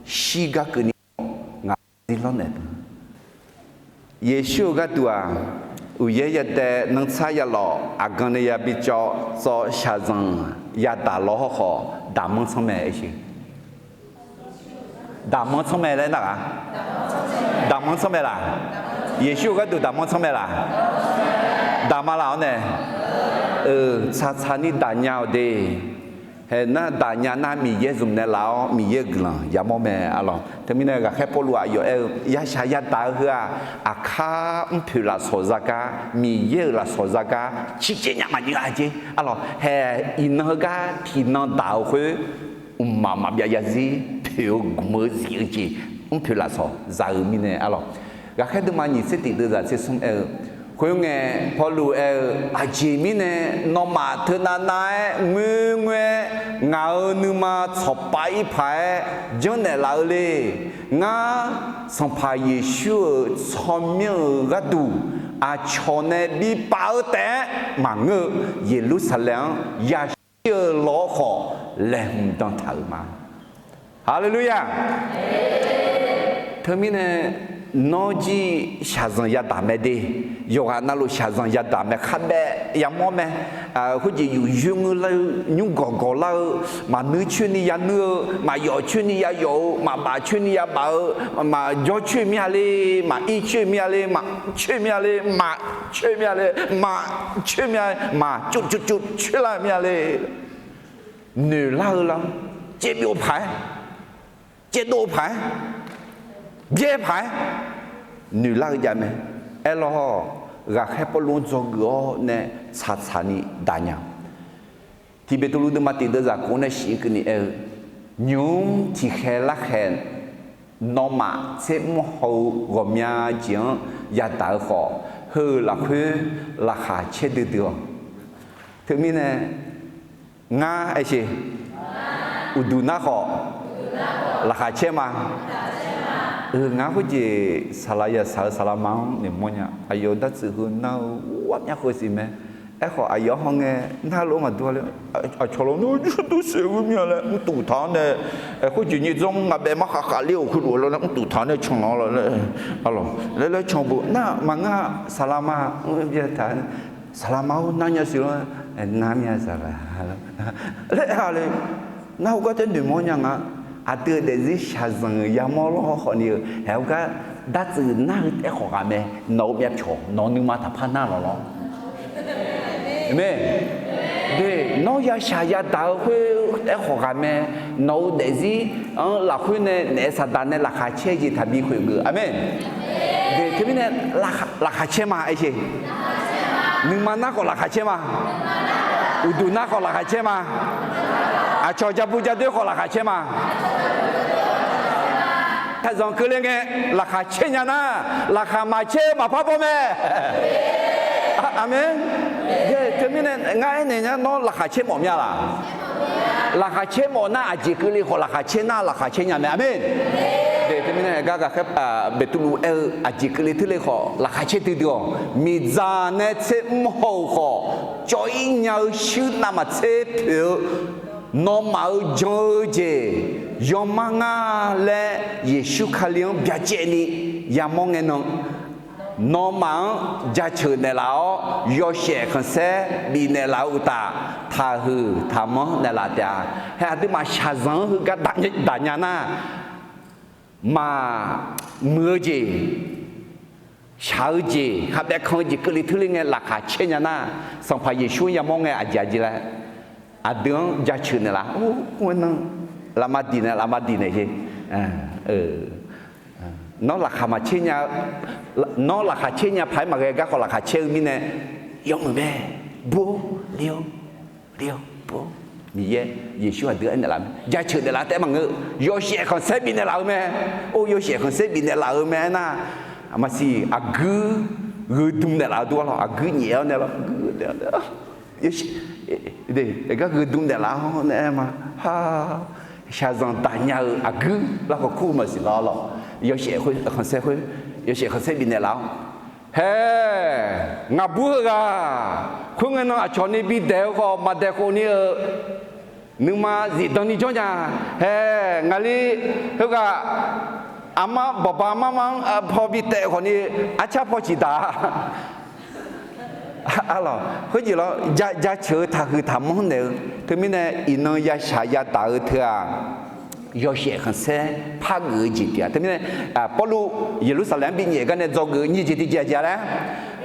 shi ga ke ni nga ni lo ne Yesu ga tu a u ye ye te nang cha ya lo agan ne ya bi cho so sha zang ya da lo ho da mong song me shi da mong song me le na ga đam mong xong là Giêsu cái từ đam mong xong là đam mà lão nè cha ni đàn nhau đi hè na đàn nhau na mi ye dùng nè lão mi ye glan ya mong mẹ alo thế mình này cái khép po lụa yo ya sa ya ta hư kha phu la so za ka mi ye la so za ka chi che nhà mà như ai chứ alo hè in hư ka thì nó đào hư mà bia ya gì phu mơ gì chứ phu la so za mi nè alo cái khép mà nhìn sẽ tự ra sẽ xong khối nghe phò lù chỉ mi nè nó mà thưa na nai mưa nghe ngao nu mà chọc bài phải cho nè lão lê ngã xong phải Giêsu chọn miệng gắt đủ cho nè bị bảo té mà ngơ Jerusalem ya chưa lỗ khó lên trong thở mà Hallelujah thưa mi nè nó chỉ xa dân ya đam mê đi, yêu anh nào xa dân ya đam mê khát bè, ya mò mê, có gì yêu nhung lâu, nhung gò lâu, mà nữ chuyên đi ya nữ, mà yêu chuyên đi ya yêu, mà bà chuyên đi ya bà, mà yêu chuyên mi ali, mà y chuyên mi ali, mà chuyên mi ali, mà chuyên mi ali, mà chuyên mi ali, mà chút chuyên lại mi ali, nữ lâu lắm, chế biểu phải, chế đồ phải. Dễ phải nữ la cái gì mà lo gà khép luôn cho gõ nè sát ni đa nhau thì bây giờ lúc mà tìm được ra cô này xí cái này nhung thì khé lá khé nó mà sẽ mua hậu gồm nhà chuyện nhà tạo họ hư là khuya là khá chết được thứ mình nè nga ấy gì uduna họ là khá chết mà ngã cái gì salaya salamang ni monya ayo dat sự hơn nào quá nhá khơi gì mẹ ai họ ai họ nghe na luôn mà tôi là cho nó tôi sẽ cũng như là tụ thán này có chuyện như trong mà bé mắc khả liêu cứ đuổi nó tụ thán này chồng nó là alo lấy chồng bố na mà ngã salama bây giờ thà salama na nhà xíu nam nhà sao lấy hà lấy na có tên đừng mua nhà ngã từ để gì sao rằng nhà mua lo họ nhiều hiểu cái đã từ na cái họ cái mẹ nấu bếp chồng nấu nước mà thắp hàn na lo Amen. Để nó ya xả ya đào huy để họ cái mẹ nấu để gì là huy này sát đàn này là khai chế gì thà bị huy ngữ. Amen. Để thế này là khai chế mà ai chứ? Nhưng mà nó có là khai chế mà. Udu nó có là khai chế mà. Cho cha bố cha đứa có là khai chế mà. Thay rằng cứ lên nghe là khai chế nhà na là khai mà chế mà phá bố mẹ. Amen. Thế nên ngay này nhá nó là khai chế mồm nha là khai chế mồm na chỉ cứ li họ là khai chế na là khai chế nhà mẹ. Amen. Để thế nên cái cái betulu chỉ cứ li thứ li họ là khai chế từ điều mi ra nè chế mồ họ cho ý nhau sư nam mà chế phiếu nó mau cho chế yom manga le Yesu khaliang bia chế ni yamong nghe nó mang giá trị này lão yo sẽ không sẽ bị này lão ta tha hư tham này là ta hay là mà xa dáng hư cái đại nhà na mà mưa gì sao gì hay bé không gì cứ lý thứ linh là cả trên nhà na xong phải Giêsu ya mong nghe gì là đường giá trị này là quên làm mà đi này chứ nó là khám chế nhà nó là khám chế nhà phải mà cái gọi là khám chế mình này giống người bé bố liêu bố gì vậy Giêsu đứa anh làm giá trị để làm thế mà ngự yo sẽ còn sẽ bị này làm mẹ yo sẽ còn sẽ bị này làm mẹ na mà si gư đun này là đua là gư nhiều này là gư để cái gư đun này là này mà ha sao rằng tại nhà gư là có khu mà si lo有些会很社会，有些很社会的老，嘿，我不会啊，可能那叫你比得个，没得个你，你嘛是当你讲呀，嘿，我哩那个阿妈、爸爸妈妈跑比得个你，阿cha跑几大，啊咯，可以咯，家车他去他们那，他们呢，一弄也下也打他啊。有些很深，怕恶几点，对不对？保罗耶路撒冷比那个呢，做个你几的姐姐嘞？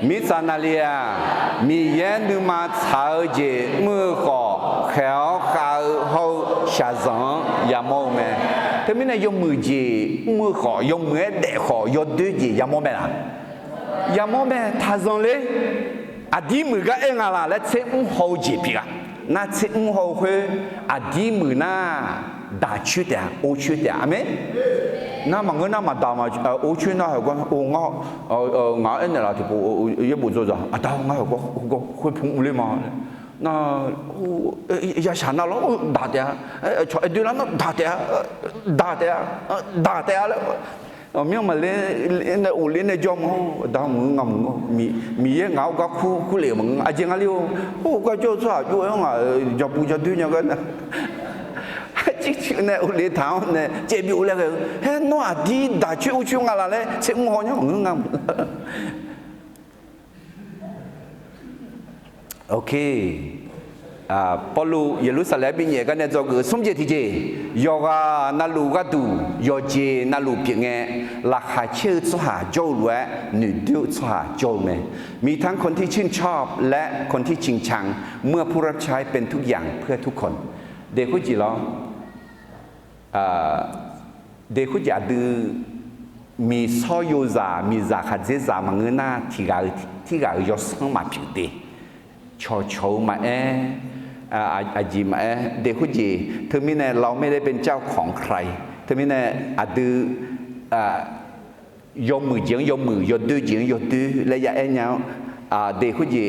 米在哪里啊？米眼都嘛草节木好，好好下上也冇咩？对不对？用木节木好，用木带好，用对节也冇咩啦？也冇咩？他上嘞，第木个人啦，来吃好节皮啊，那吃好会第木那。大区的、欧区的，阿妹，那么我那么大嘛，欧区那还讲，我人啦，就不也不做着，到我还讲会碰屋里嘛，那也想那了，大的，对了，那大的了，明嘛嘞，那屋里那叫么，当我米也熬个苦了嘛，阿姐阿溜，我叫啥，就叫不叫对那个呢。chỉ này ở lễ thảo này chế biểu là cái nó đi đã chịu ngà là đấy sẽ không ho nhá ngâm ok Paulo Jerusalem bên nhẹ cái này do cái sum chế thì chế yoga na lu ga tu yoje na lu pieng nghe là khai chơi cho hà châu lúa nữ điệu cho hà châu mẹมีทั้งคนที่ชื่นชอบและคนที่จริงจังเมื่อผู้รับใช้เป็นทุกอย่างเพื่อทุกคนเด็กผู้จีร้องเด็กคนจะดูมีซอยโยซามีซาขัดเจซามังเงินน่าที่กายศสังมาผิวเตชอมาอาจีมาเด็กคนจีเธอไม่แน่เราไม่ได้เป็นเจ้าของใครเธอไม่แน่ดูยมมือเจียงยมมือยดูเจียงยดูและยาเอ็นยาวเด็กคนจี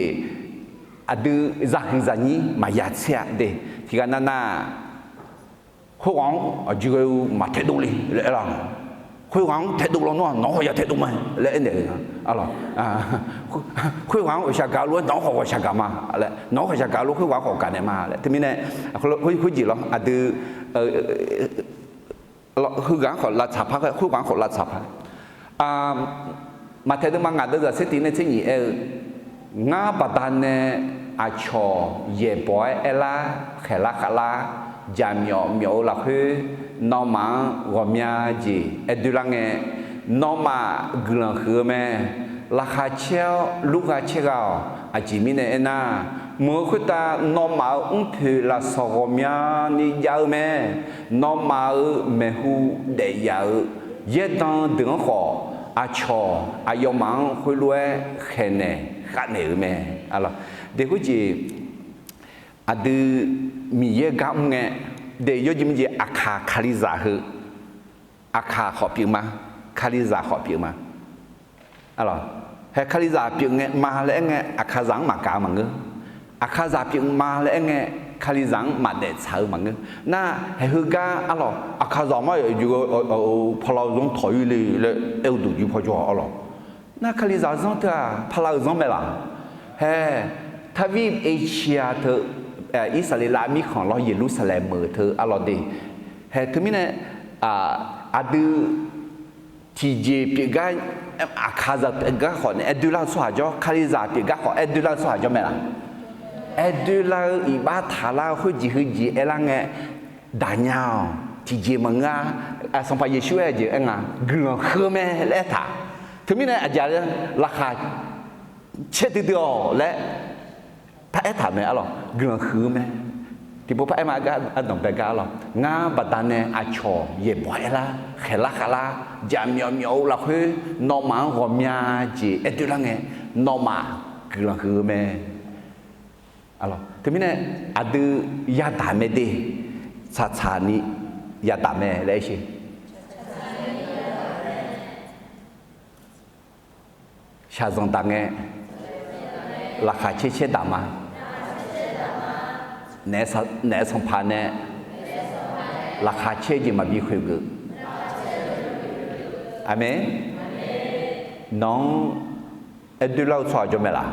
ดูซาหิงซานี้มายาเสียเด็กที่กันน่าหงจะมาเทดูเลยเลยล่ะห辉煌态度了喏，脑好要态度嘛，来那个，啊咯啊，辉煌我下搞了，脑好我下搞嘛，来脑好下搞了，辉煌好干的嘛，来，对面呢，会记了，啊都辉煌好拉插拍个，辉煌好拉插拍，啊，mà thấy được mà ngã được sẽ tin thế nhỉ, ngã bắt đầu nè, cho ye boy ela, khela khela, jam yo là hơi nó mà gom nhà gì, edulang nghe, nó mà gương khơi mẹ, là khai treo, lúc khai treo, chỉ mình nè na, mỗi khi ta nó mà phê là sao gom nhà ni giàu mẹ, nó mà mẹ hu để giàu, ye đang đứng khó. Cho yo mang khối lúa khe nè khát nè mẹ alors để có gì adu mi ye gam nghe để yo gì akha khaliza hư akha khó biểu mà khaliza khó biểu mà alors hay khaliza biểu nghe mà lẽ nghe akha giang mà cả mà ngư akha za biểu mà lẽ nghe khali giang mà để sao mà ngư na hay hư ga alo akha za màอยู่พอเราต้องถอยเลยเอวดูอยู่พอจ่อalo na khali za zong ta พอเราzongไม่ล่ะเฮ้ทวีปเอเชียเธออิสราเอลมีของเราเยรูซาเล็มเธอaloดิเฮ้ถึงมีเนี่ยดูที่เจปีกาakha za ga ขอเนี่ยดูล่าสุดจ่อkhali za ปีกาขอดูล่าสุดจ่อไม่ล่ะดูแลอีบ้าทาราหุ่นจีเอลังเงดานยาวที่เจมังงาสมภารเยชูเอเจเองกลัวคือแม่และท่าถึงมีเนี่ยอาจารย์ราคาเช็ดเดียวและพระเอถามเนี่ยอะไรกลัวคือแม่ที่พวกพระเอมาก็อันนั้นเป็นการอะไรงาบัดเนี่ยอาชอเย็บไว้ละเขลักละจามยอละคือนอมาหัวเมียจีดูแลเงนอมากลัวคือแม่alors thế mình này adu ya dame de cha cha ni ya dame lại chứ cha zong dang nghe là khai chế dama nè song pa nè là khai chế gì mà bị khơi gỡ amen non edu lao chua cho mẹ là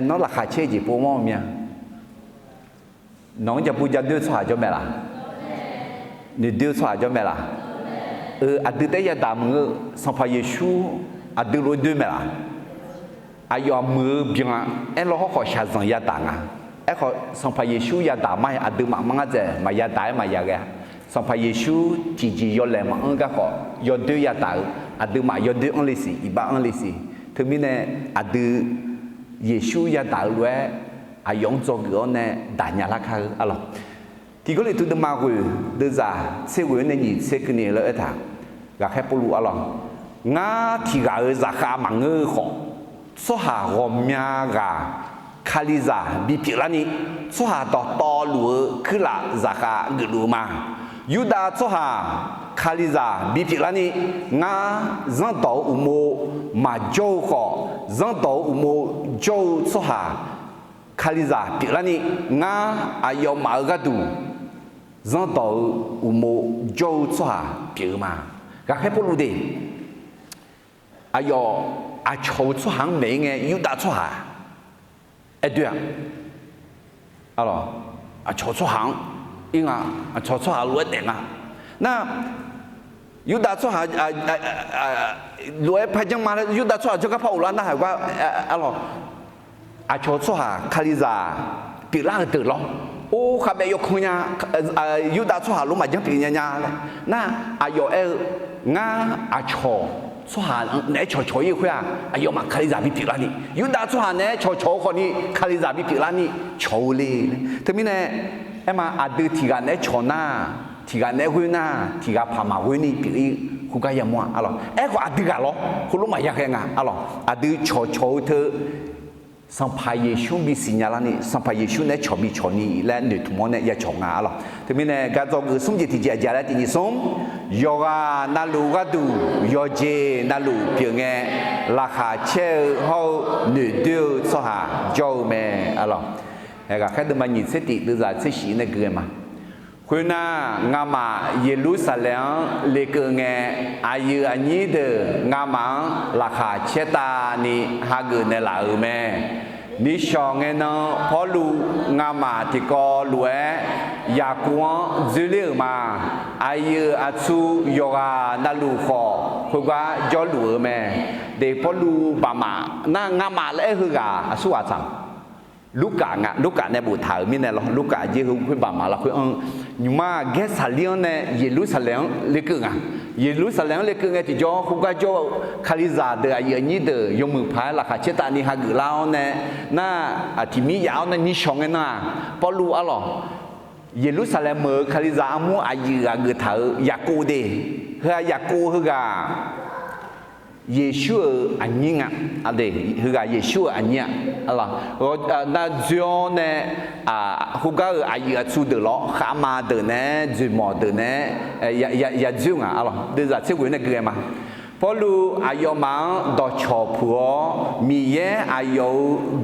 nó là khai chế gì bố mong nha nóจะพูดจะดื้อสายจะแม่ล่ะนี่ดื้อสายจะแม่ล่ะดื้อแต่ยาดามือสัมภาเยชูดื้อรู้ดื้อแม่ล่ะยอมมือเบียงเราขอชาซังยาดางขอสัมภาเยชูยาดาไม่ดื้อมั่งจะมายาดายมายาแกสัมภาเยชูจียอแหลมอังก็ขอยอดื้อยาดาดื้อมายอดื้ออังลิสีอีบ้าอังลิสีถึงมีเนี่ยดื้อเยซูยาดาลวยยองจอกอนเนี่ยดาญาลักเขาอะไรที่ก็เลยทุกข์มาคุยเดือดจ่าเสียวันนี้เสียกันเนี่ยเลยท่าอยากให้ปลุกอะไรงาที่กาจะขามังเงอของสหารอเมียกาคาลิซาบิพิลานีสหารต่อหลัวคือละจะขาเกลือมายูดาสหารคาลิซาบิพิลานีงาจังต่ออุโมมาโจขอจังต่ออุโมโจสหารคาลิซาพิลานีงาอายอมากระดูจังต่ออุโมโจสหารพิลมาอยากให้ปลุกดีอายออาโชสหารไม่เงี้ยยูดาสหาร对啊，啊咯，炒出行，应炒出行落定啊。那有打出行落拍张嘛有打出行就个跑了，那还话咯，炒出行卡里咋别拉得咯。哦，下边有空呀，有打出行落嘛就别人家嘞。那有炒。出下你炒一块要嘛卡里扎比皮拉尼，有打出下呢炒可你卡里扎比皮拉尼炒嘞，特别呢，嘛对提个呢炒呐，提个呢会呐，提个帕马会呢比胡个也么啊咯，个对个咯，胡罗嘛也个啊咯，对炒的。sampai Yesus bisi nyala ni sampai Yesus ne chobi choni la ne tumo ne ya chonga alo temi ne ga zo ge sum ji ti ja ja ti ni som yoga na lu ga du yo je na lu pye nge la kha che ho ne de so ha jo me alo ga kha de ma ni se ti de za se shi ne ge ma คุณางามาเยรูซาเล็มเลกเงอายุอันนี้เดงามังราคาเชตานีฮากุเนลาเมนิชองเงนพอลูงามาที่กอลวยยากวนจุเลมาอายุอัชูยกานาลูขอคุกว่าจอลูเมเดพอลูบามานางามาเลคือกาสุอาจังลูกกะเนี่ยบุตรถามมีเนี่ยหรอลูกกะเยอะคุยบามาละคุยยูมาเกสซาเลียนเนี่ยเยรูซาเล็มเล็กงะเยรูซาเล็มเล็กงะที่จ่อคุกก็จ่อคาลิซาเดอเยนี่เดอยมือพายละค่ะเชตานี่ฮากุลาวเนี่ยน่าที่มียาวเนี่ยนี่ชงเนี่ยนะพอรู้อะไรเยรูซาเล็มคาลิซาอามูอายุอากุเถอยากูเดเฮือยากูเฮือกาเยซูอันนี้อ่ะอะไรคือกาเยซูอันนี้อะไรน่าจอเนี่ยคือกาอายุสุดเดล้อข้ามาเดเนี่ยจุดหมอเดเนี่ยยาจุงอ่ะอะไรเดี๋ยวจะเชื่อว่าเนี่ยเกี่ยมาพอรู้อายุมันดอชอพัวมีเยอายุ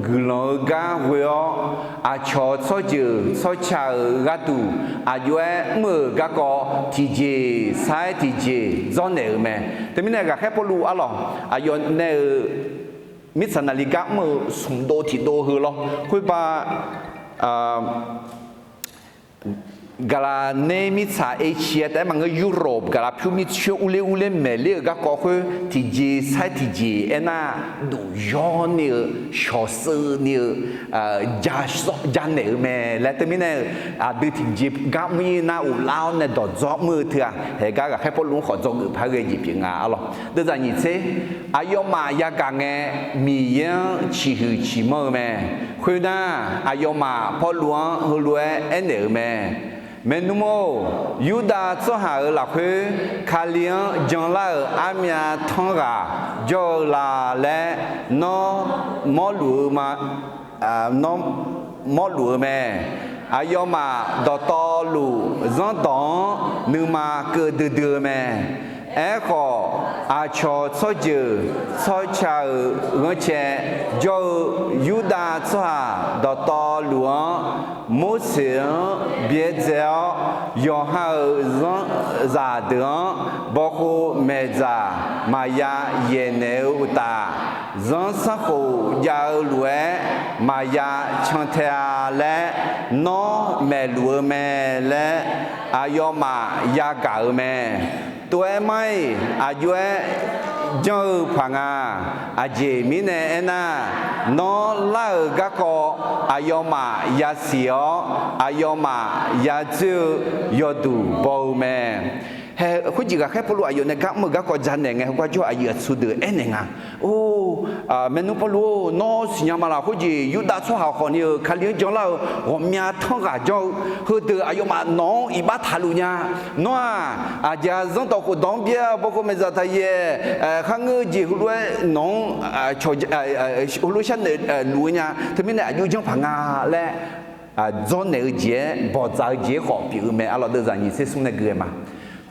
กลกาเวออาชอโซจืโซชากาตูอายุเมื่อกะก็ทีเจสายทีเจจอนเนอแม่แต่ไม่เนี่ยก็แค่พอรู้อะไรอายุเนี่ยมิสนาลิกะเมื่อสมโดที่โดคือหรอคุยปากาลาเนมิซาเอเชียแต่มันก็ยุโรปกาลาพิวมิเชื่ออุเลเมเลียก็คือทีเจใช้ทีเจเอ็น่าดูย้อนเนี่ยชอสือเนี่ยจานเนี่ยแม่และแต่ไม่เนี่ยดูทีเจก็มีน่าอุลาวเนี่ยดอดจอบมือเถอะเฮ้ยก็แค่พอลุงขอจงพาเกยิบยังไงอ๋อเดี๋ยวจะนี่เซ่อายุมายากางเงมีเยอะชีหือชีมือแม่คุยนะอายุมาพอลุงหัวรวยเอ็นเดอแม่เมนูโมยูดาสหาหลักคือคาเลียนจังลาอามียทองกาจอลาและนอมอลูมานอมอลูแม่อายุมาดอตอลูจันตองนึมาเกิดเดือแม่เอขออาชอโซเจโซชาเงเชจอยูดาสหาดอตอลูมุสลิมเบียเจยอฮาซันซาเดนบอกคูเมจามายาเยเนอุตาซันสักคูยาลวยมายาชันเทอาและนอเมลัวเมและอายอมายากาเมตัวไม่อายุเจ้าพังอาเจมิเนเน่นอลากะโกอายมายาเสียวอายมายาจือยอดูบอแม่เฮ้คุณจิกะแค่พลูอายุเนี่ยก็มึงก็ก็จันเนี่ยไงเขาจะอายุสุดเอ็นเองโอ้เมนูพลูนอสิยามาละคุณจิยุดาชัวหาคนเนี่ยคาเลียจังเราผมมีทั้งกะเจ้าคือตัวอายุมาน้องอีบ้าทาลุเนี่ยนัวอาจจะต้องตัวกูดองเบียบอกกูไม่จะทายข้างเงยจีหุ่นด้วยน้องชอยหุ่นด้วยฉันลุยเนี่ยทำไมเนี่ยอายุจังพังและจอนเนี่ยเจ้บ่ใจเจ้ขอผิวแม่อะไรเดี๋ยวจะยิ่งเสียสุดเนี่ยเกลือมา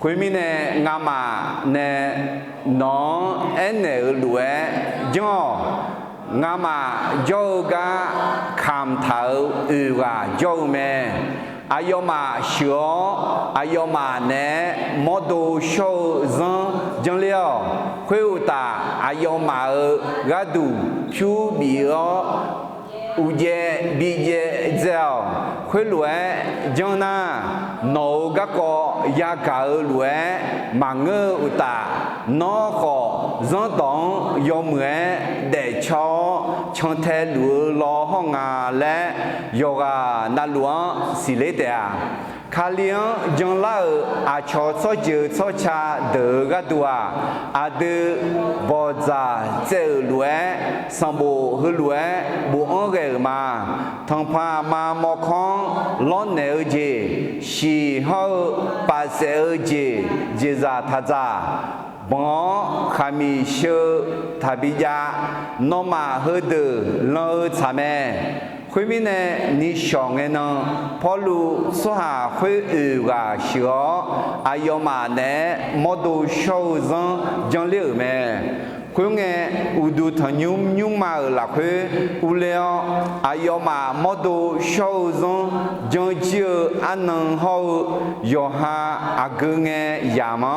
คุยมีเนี่ยงามาเนี่ยน้องเอ็นเนี่ยรวยจ่องามาโยกาคำเท้าอือกาโยแม่อายมาชัวอายมาเนี่ยมอดูโชซันจังเลียวคุยตาอายมากระดูผิวบีอุเจบีเจเจ้าคุยรวยจังน่ะโนก็ก็ยากาลวยมังเงอุตานอก็จังต้องยอมเมื่อเดชอช่างเทลูรอห้องและโยกานาลวงสิเลเตียคาเลียนจังลาอาชอโซเจโซชาเดกะตัวอาเดบอจาเจลวยสัมโบฮลวยบุอังเกมาทั้งพามามอคองลอนเนอเจชีฮอปาเซอเจเจซาทาจาบอขามิเชทาบิยานอมาเฮเดลอชาเมค คุยมีเนี่ยนิชองเนาะพอรู้สหาคุยกาชิโออายมาเนี่ยมดูโชว์จังเลี้ยวแม่คุยไงอุดูทยุมยุมมาละคุยอุเลี้ยอายมามดูโชว์จังเจียอันนั้นเขาโยหาอากงเงยามา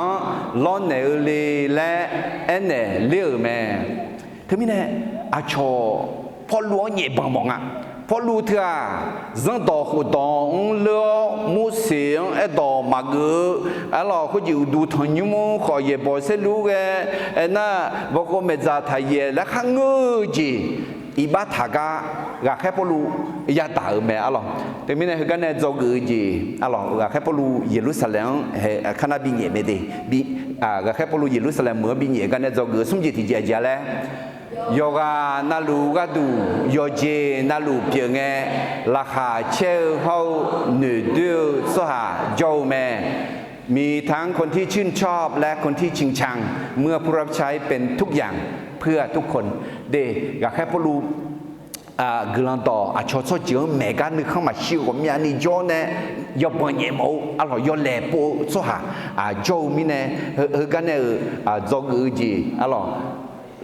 ล้อนเนลีและเอ็นเนเลี้ยวแม่ถึงมีเนี่ยอาชอพอรู้เนี่ยบางมองอ่ะพอรู้เถอะจังต่อหัวตองเลี้ยวมุเสียงไอ้ต่อมาเกออะไรเขาอยู่ดูทางยุมขอเย่บอเสรู้แกไอ้น่ะบอกว่าเมื่อจะทายเย่แล้วข้างเงยจีอีบ้าถากากแค่พอรู้ยาตาแม่อะไรแต่ไม่เนี่ยกันเนี่ยจอกจีอะไรแค่พอรู้เยรูซาเล็มเฮ้ขณะบินเย่ไม่ได้บิแค่พอรู้เยรูซาเล็มเมื่อบินเย่กันเนี่ยจอกสมจิตที่เจ้าแล้วโยกานาลูกาดูโยเจนาลูเพียงเงราคาเช่าเขาหนึ่งเดือนสหโจแม่มีทั้งคนที่ชื่นชอบและคนที่ชิงชังเมื่อผู้รับใช้เป็นทุกอย่างเพื่อทุกคนเดอยากให้พวกรู้กลันต่อชดเจือแม่กันนึกเข้ามาชิวกับมีอันนี้โจเนี่ยยอบันเยี่ยมเอาเรายอแหลปูสหโจมีเนี่ยกันเนี่ยโจกือจีอะไร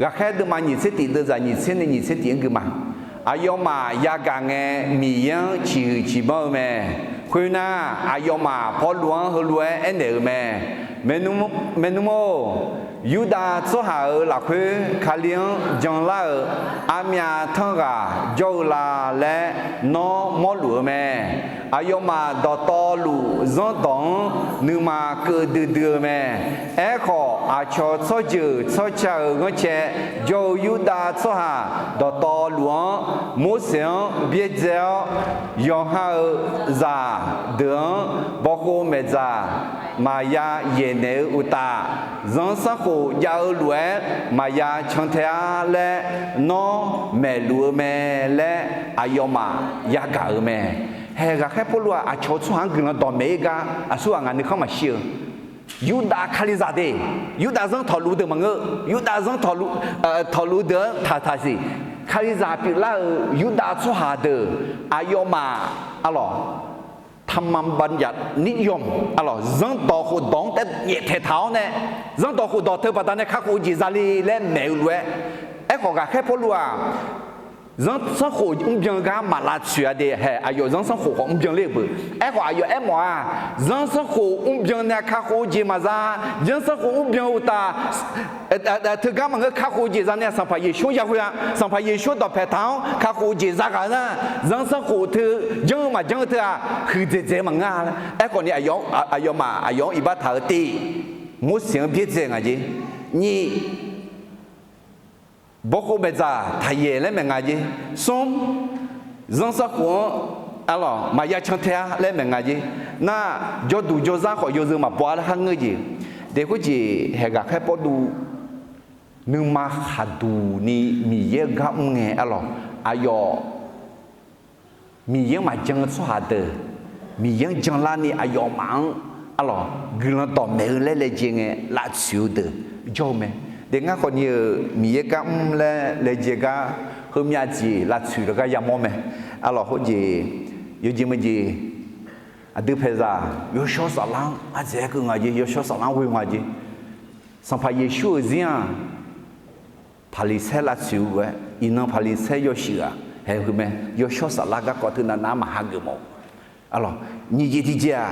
ก็แค่ดูมาหนีเสติเดินจากหนีเส้นหนีเสติยังคือมาอายมายากังเงมียังชีบ้าแม่คุยน่าอายมาพอหลวงหลวงเอ็นเดอแม่เมนุโมยูดาสหาหลักคือคาเลียงจังลาอามียทั้งกาโจลาและน้องมอหลวงแม่อายมาดอตอลูจังตองนึมาเกิดเดือแม่เอขออาชอซอจือซอเจ้าเงเชโจยูดาสหาดอตอหลวงมุเสียงเบียเจ้ายองหาซาเดืองบอกโกเมจามายาเยเนอุตาจังสักโขยาวหลวงมายาชังเทียและน้องแม่หลวงแม่และอายมายากาแม่เฮกาแค่พวกเราชดส่วนกันต่อเมกาส่วนงานนี้เข้ามาเชื่อยูดาคาลิซาเดยูดาจังทอลูเดมังเอยูดาจังทอลูเดท่าสิคาลิซาปิลายูดาสุฮาเดอายมาอะไรทำมันบัญญัตินิยมอะไรจังต่อหูดองแต่เหยียดเท้าเนี่ยจังต่อหูดองเธอปัตตาเนี่ยข้ากูจิซาลีและแมวเลยไอ้ของกาแค่พวกเราจังสังขารยังกามาลาเชื่อเดเฮอายุจังสังขารยังเลี้ยบไอ้ของอายุไอ้หมอจังสังขารยังเนี่ยข้ากูจิมาซาจังสังขารยังอุตาเธอกามันก็ข้ากูจิซาเนี่ยสัมภาระช่วยยังสัมภาระช่วยต่อแพทย์ข้ากูจิซากันนะจังสังขารเธอยังมายังเธอคือเจ๊มันง่ายไอ้คนนี้อายุมาอายุอีบ้าถาตีมุสลิมพิจารณาจีนี่บอกว่าเมื่อทายเล่นเมื่อไงส่งจังสักคนอะไรมายาชังเทียเล่นเมื่อไงน่าจดูจจ้าขอยอมาบัวละหังเงยเด็กจีเฮกาแค่พอดูนึกมาขัดดูนี่มีเยอะกับเงี้ยอะไรอายมีเยอะมาจังสวัสดิ์มีเยอะจังลานี่อายมังอะไรกลันต่อเมื่อเล่นจริงๆละชิวเดจอมไหมเด็กงั้นคนนี้มีเยอะกับเล่นจริงก็เขามีอาจีละชิวแล้วก็ยามไหมอะไรเขาจียูจีมันจีดูเพซ่ายอชอสลังอาเจก็งาจียอชอสลังวิ่งงาจีสัมภาระช่วยเสียผลิตเสละชิวอินนผลิตเสยอชิกะเห็นไหมยอชอสลังก็ถึงน้ำมหากรรมอะไรนี่จีที่เจ้า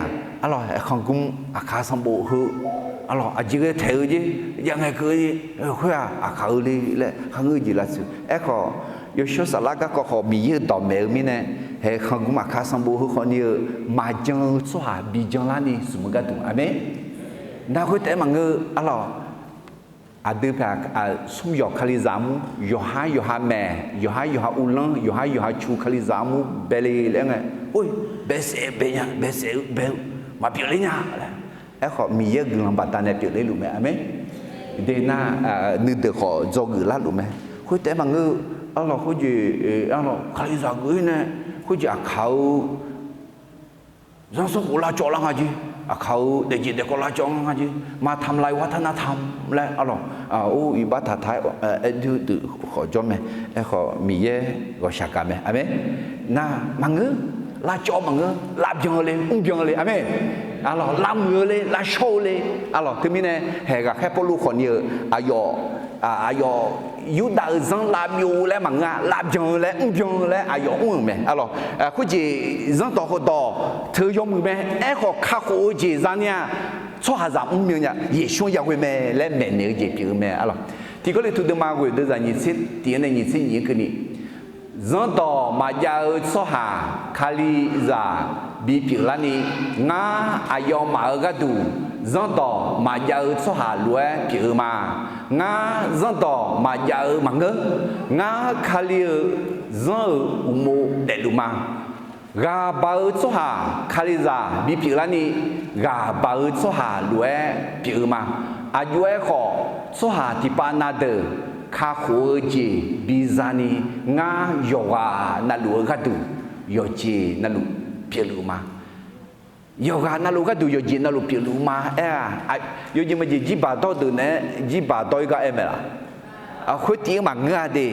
อะไรข้างกุ้งอาคาสัมบูหืออะไรอาจีก็เท่จียังไงก็คุยอาคาเลยแหละข้างอื่นจีละชิวข้อยอชอสลังก็ขอมีเยอะต่อเมื่อมีเนี่ยเฮ้ข้างกุ้งอาคาสัมบูหือคนนี้มาจังสวาบีจังลานี่สมกันตรงอ่ะไหมน่าคุยแต่มังอะไรดูเพสมยอคาลิซามูยอฮาแม่ยอฮาอุลังยอฮาชูคาลิซามูเบลีเรื่องไงโอ้ยเบสเบย์เบสเบลมาเปลี่ยนเลยนะขอมีเยอะกลังบัตรเนี่ยเปลี่ยนเลยรู้ไหมอ่ะไหมเดน่านึกเด็กขอจอกุลารู้ไหมคุยแต่บางอะไรคุยอะไรคาลิซากุเนี่ยคุยเขาจังสกุลาจอลังอะไรเขาเด็กๆก็ละจองกันจีมาทำลายวัฒนธรรมและอะไรโอ้อีบ้าท้ายดู họ cho mẹ họ mì gọi sạc cả mẹ amen na mang ngư là cho mang ngư làm giang lên amen alors làm ngư lên là show lên alors thế mình này hệ cả khép lu còn nhiều ayo yu đã dân làm yêu lên mang ngà làm giang lên ayo mẹ alors cái gì dân tao thứ dùng mẹ họ khắc khổ gì ra nha cho hà giảm miệng nhá也说要会咩来咩那个比如咩啊咯，第个嘞图的马会都是你吃，第二呢你吃你个呢，人到马家说下卡里ra比如啦呢，我还要马个度，人到马家说下路比如嘛，我人到马家马个，我卡里人有冇得路嘛？gà bao số hà khali ra bị biểu là ni gà bao số hà lúa biểu mà lúa họ số hà thì ba na đờ khá khó gì bị ra ni ngã yoga na lúa gà đủ yogi na lúa biểu mà yoga na lúa gà đủ yogi na lúa biểu mà yogi mà gì bà đôi từ nè gì bà đôi cái em là khối tiếng mà ngã đi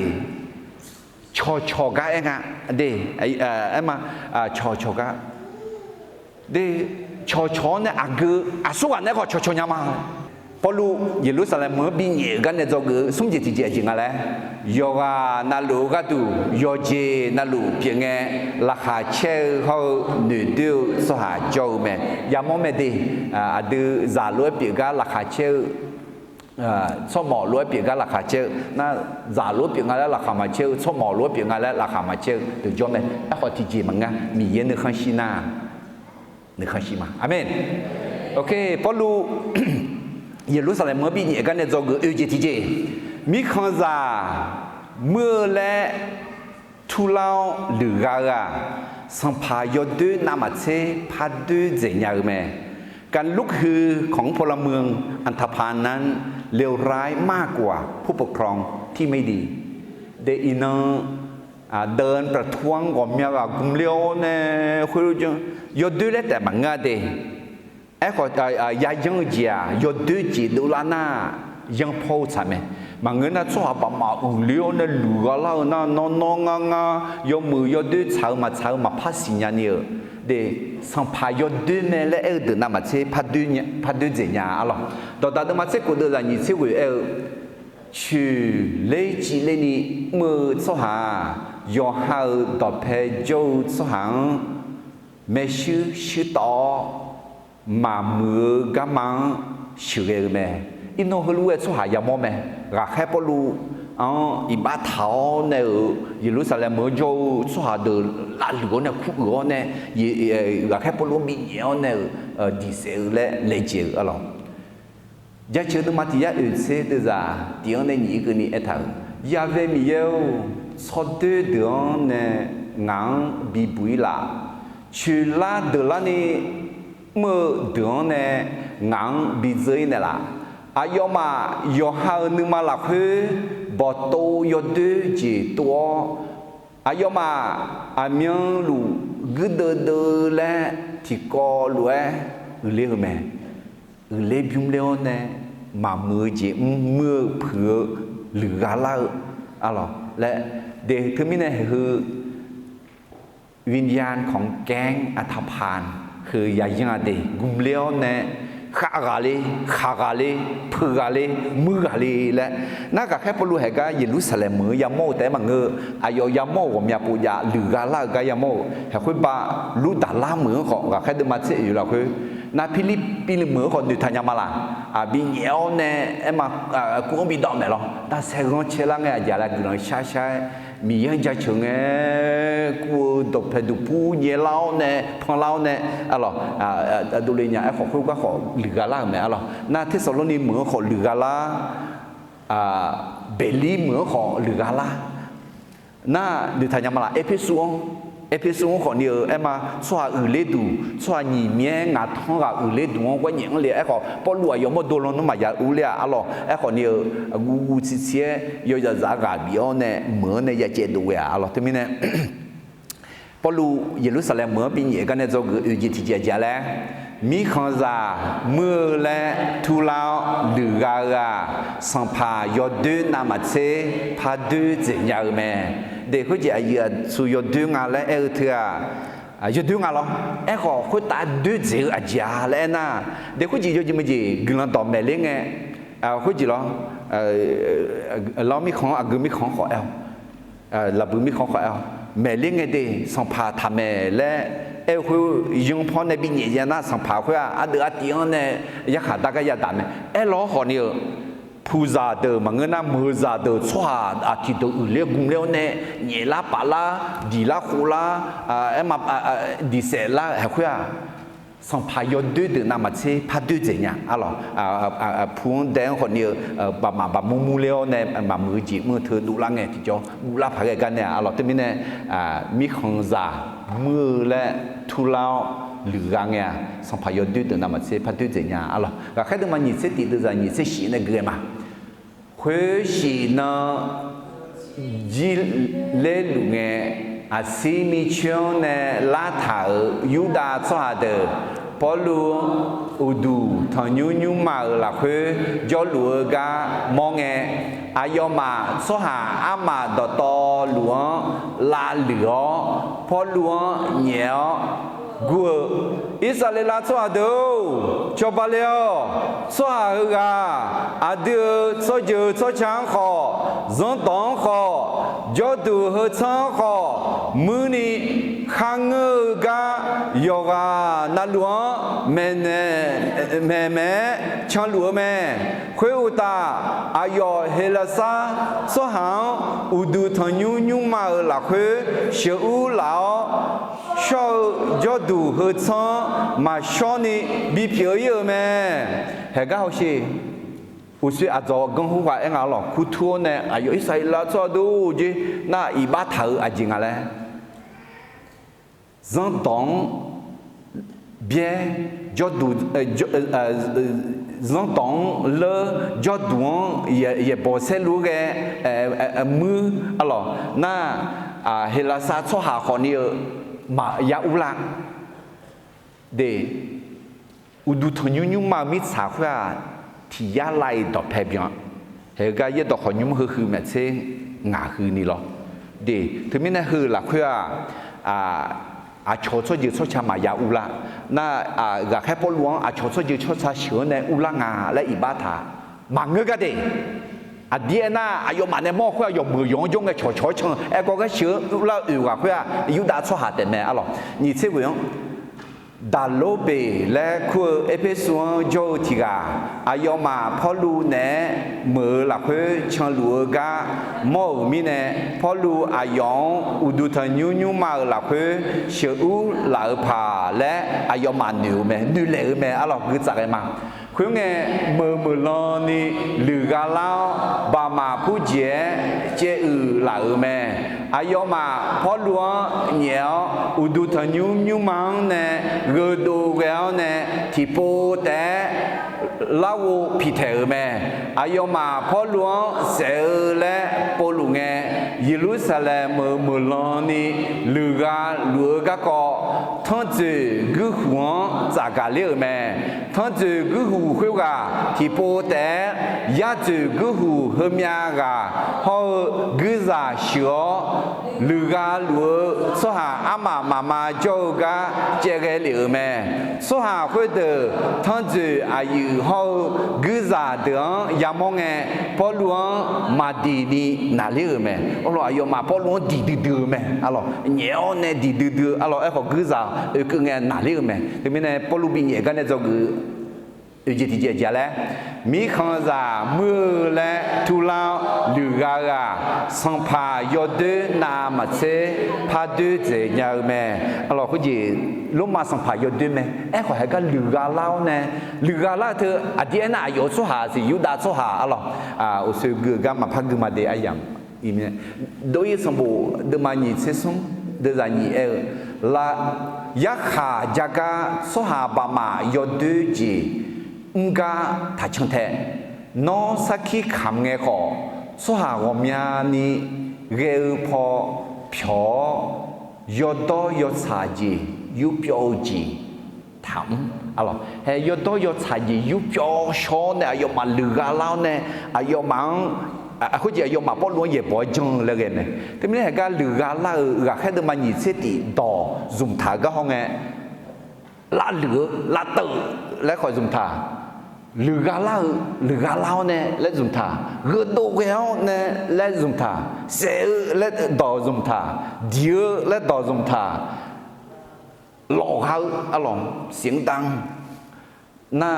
cho cái anh ạ, để em mà cho cái, để cho này cứ số anh này có cho nhau mà, bao lâu Jerusalem mới bị nhẹ cái này cho cái sung chỉ gì ngay yoga na lu cái tu yoga na lu tiếng nghe là khai chơi họ nữ tiêu số hà châu mẹ, giờ mong mẹ đi đưa giả lúa bị cái là khai chơi cho mỏ lúa bị cái là khá chơi, na giả lúa bị cái là khá mà chơi, cho mỏ lúa bị cái là khá mà chơi, được chưa mẹ? Họ thì gì mà nghe, mi yên nước khăn xí na, nước khăn xí mà, amen. Ok, Paulo, Jerusalem mới bị nhẹ cái này do người yêu gì gì, mi khăn già mưa lẽ thu lao lử gà, sang phá yo đôi nam mà chơi, phá đôi dễ nhà mẹ. การลุกฮือของพลเมืองอันธพาลนั้นเลวร้ายมากกว่าผู้ปกครองที่ไม่ดีเดอินเดินประท้วงก่อนมีอะไรกุมเลี้ยวเนี่ยคุยจังยอดด้วยแต่บางงานเดก็ยายังเจียยอดด้วยจีดูลานายังพูดใช่ไหมบางเงินน่ะชอบแบบมาเลี้ยวเนี่ยหลุดแล้วน่ะน้องยอมือยอดด้วยเช้ามาพัดสิญญาเนี่ยđể sang phá yo deux mais là elle de na ma che pas deux zenya alors dans ta de ma che ko de la ni che we elle chu le ji le ni mu so ha yo ha do pe jo so hang me shu to ma mu ga mang shu ge me ino hlu e so ha ya mo me ga khe po lu iba tháo này Jerusalem mới vô số hà từ là lúa này khu lúa này là cái bộ lúa bị nhiều này đi xe lệ chịu ở lòng giá chưa được mà thì giá xe từ giờ tiếng này nhỉ cái này thằng giá về nhiều số deux đường này ngang bị bụi là chỉ là từ là này mưa đường này ngang bị rơi này là yo mà yo hao nương mà lạc hư bỏ tô yo đứa chỉ tua yo mà miếng lù cứ đơ lẽ thì co lúa lê mẹ lê bung leo nè mà mưa chỉ mưa phở lử gà la alors lẽ để thứ mình này hư วิญญาณของแก๊งอัฐพาลคือยายังเดกุมเลี้ยวเนี่ยข้ากาลีพือกาลีมือกาลีและน่ากับแค่ปลุกให้กันเยรูซาเล็มมือยาโมแต่บางเงออายอยาโมกับยาปูยาหรือกาลากายาโมให้คุยบ้ารู้ด่าล่ามือของกับแค่เดิมมาเสียอยู่แล้วคือนาฟิลิปปินมือของดูทานยามาลาบินเอลเนี่ยมากูก็บินดอมเนี่ยหรอแต่เสกงเชลังเนี่ยอย่าละกูน้อยช้ามียังจะถึงกูตบเพดูปูเยลาเนี่ยพอลาเนี่ยอะไรดูเลยเนี่ยขอคุยก็ขอหรือกาลาเนี่ยอะไรน่าที่สโลนีมือของหรือกาลาเบลีมือของหรือกาลาน่าดูทานยามาลาเอพิซูของเนี่ยมาสวาเลดูสวาหนีเมียงาท้องกับเลดูว่าอย่างเลยขอพอรวยยมโดนน้ำมายาเลยอะไรขอเนี่ยกูเสียยอจะจากกับบิโอเนี่ยเหมือนเนี่ยจะเจดูอะไรที่มีเนี่ยพอรู้เยรูซาเล็มเหมือนปีนี้กันเนี่ยจะอยู่ที่เจแล้ว mi khang za mưa lẽ thu lao lử ga sang pa yo deux nam che pa deux ze nhà mẹ để có gì à su yo deux ngà lẽ er thưa yo deux ngà lo er có khối ta deux ze à gia lẽ na để có gì yo gì mà gì gần tỏ mẹ lên nghe khối gì lo lo mi khang gửi mi khang khỏi là bữa mi khang khỏi mẹ lên nghe đi sang pa tham mẹ lẽ em khuyên dùng phong này bị nhẹ nhàng na sang phá khuyên được tiếng này ya khá đại cái ya đàn này em lo họ nhiều phu gia đồ mà người nam mưa gia đồ xoa thì đồ lẽ cũng lẽ này nhẹ la bả la đi la khô la em mà đi xe la hay khuyên sang phá yo deux từ nam mà chế phá deux gì nhá alo phu đen họ nhiều bà mu lẽ này mà mưa chỉ mưa thưa đủ la nghe thì cho đủ la phải cái này alo thế mình này mi không già mưa lẽ thu lao lử gang nha xong phải đưa từ nằm sẽ phải đưa về nhà alo và khách được mà nhìn sẽ tìm được ra nhìn sẽ xí này cái mà khuê xí nó chỉ lẽ lũ nghe xí mi chọn này lá thảo yuda cho hà đời bỏ lúa udu thằng nhu mà là khuê do lúa ga mong nghe ayo mà số hà ama đỏ to lúa lá lửa bỏ lúa nhiều gua Israel cho hà đâu cho bà liao cho hà ga đưa cho giờ cho chẳng khó dân tông khó do từ hơi chẳng khó mưa ni khang ngơ ga yoga na lúa mẹ chẳng lúa mẹ khuê ta ayo helasa số hàng udu thằng nhung mà là khuê siêu u lão sao do đủ hơi chẳng mà sao ni bị phiêu yêu mẹ hệ cái học sĩ u suy à cho gần hú phải anh à lo khu thua nè ayo Israel cho đủ chứ na iba thở à gì ngà lẽ dân tông bien do đủ dân tông lơ do đủ ye bỏ xe lúa cái mưa alo na helasa cho hà họ nhiều mà ya ula để udu thonyu nyu mà mít xả khoa thì ya lại đọc phê biếng hệ cái ya đọc họ nhung hư mẹ xe ngã hư ni lo để thứ mình hư là khoa cho gì cho cha mà ya ula na gà khai bố luang cho gì cho cha sửa này ula ngà lại iba thà mà ngơ cái đấy đi na ayo mà này mua khoa dùng 10 用嘅炒成個個小啦魚啊khoa有打出下點咩啊咯你這個樣打老貝來佢一邊說就提個ayo mà跑路呢沒啦佢唱路個冇咪呢跑路ayo u du thân nhung mà là佢小u là爬來ayo mà牛咩牛嚟咩啊咯佢咋個嘛khuyên nghe mờ lo ni lử gà lao bà mà phú chế là mẹ ayo mà phó lúa nhiều udu thân nhung mang nè gờ đồ gạo nè thì bố té lao phi thể mẹ ayo mà phó lúa sẽ lẽ bố lù nghe Jerusalem mờ lo ni lử gà lúa gà cọ thằng chữ gư huống giả gà liêu mẹ thằng chữ gư hù khuya gà thì bố té giá chữ gư hù hôm nhà gà họ gư giả sửa lử gà lúa số hà mà cho gà chế cái liêu mẹ số hà khuya từ thằng chữ ayu họ gư giả đường ya mong nghe bố lúa mà đi nà liêu mẹ alo ayo mà bố lúa đi mẹ alo nhiều nè đi alo em họ gư giả cứ nghe nà liêu mẹ thì mình này bố lúa bị nhẹ cái này do gư thì giờ lẽ mi khang già mưa lẽ thu lao lử gà sang pha yo deux na mà chế pha deux chế nhà mẹ alors cái gì lúc mà sang pha yo deux mẹ em hỏi cái lử gà lao nè lử gà lao thì đi anh ai yo số hà thì yo đã số hà alors ở sự gà mà pha gà mà để ai làm im đối với sang bộ de mà nhìn sẽ xong de ra nhìn là yak hà jaga số hà bà mà yo deux gì nga ta chẳng thể nó sẽ khi khám nghe họ số hàng của mình ni ghê po phiếu yo do yo sa gì yo biểu gì thẳm alors hay yo to yo sai gì giúp cho số này yo mà lừa lao nè yo màเขาจะยอมมาป้อนล้วนเหยียบบ่อยจังเลยไงแต่ไม่ได้การหรือกาล่าก็แค่เดิมมันหยิบเสติต่อซุ่มถาก็ห้องไงละเหลือละตื่นและคอยซุ่มถาหรือกาล่าหรือกาเล่าเนี่ยและซุ่มถาเกิดโตแล้วเนี่ยและซุ่มถาเสียและต่อซุ่มถาเดียวและต่อซุ่มถาหลอกเขาอารมณ์เสียงดังน่า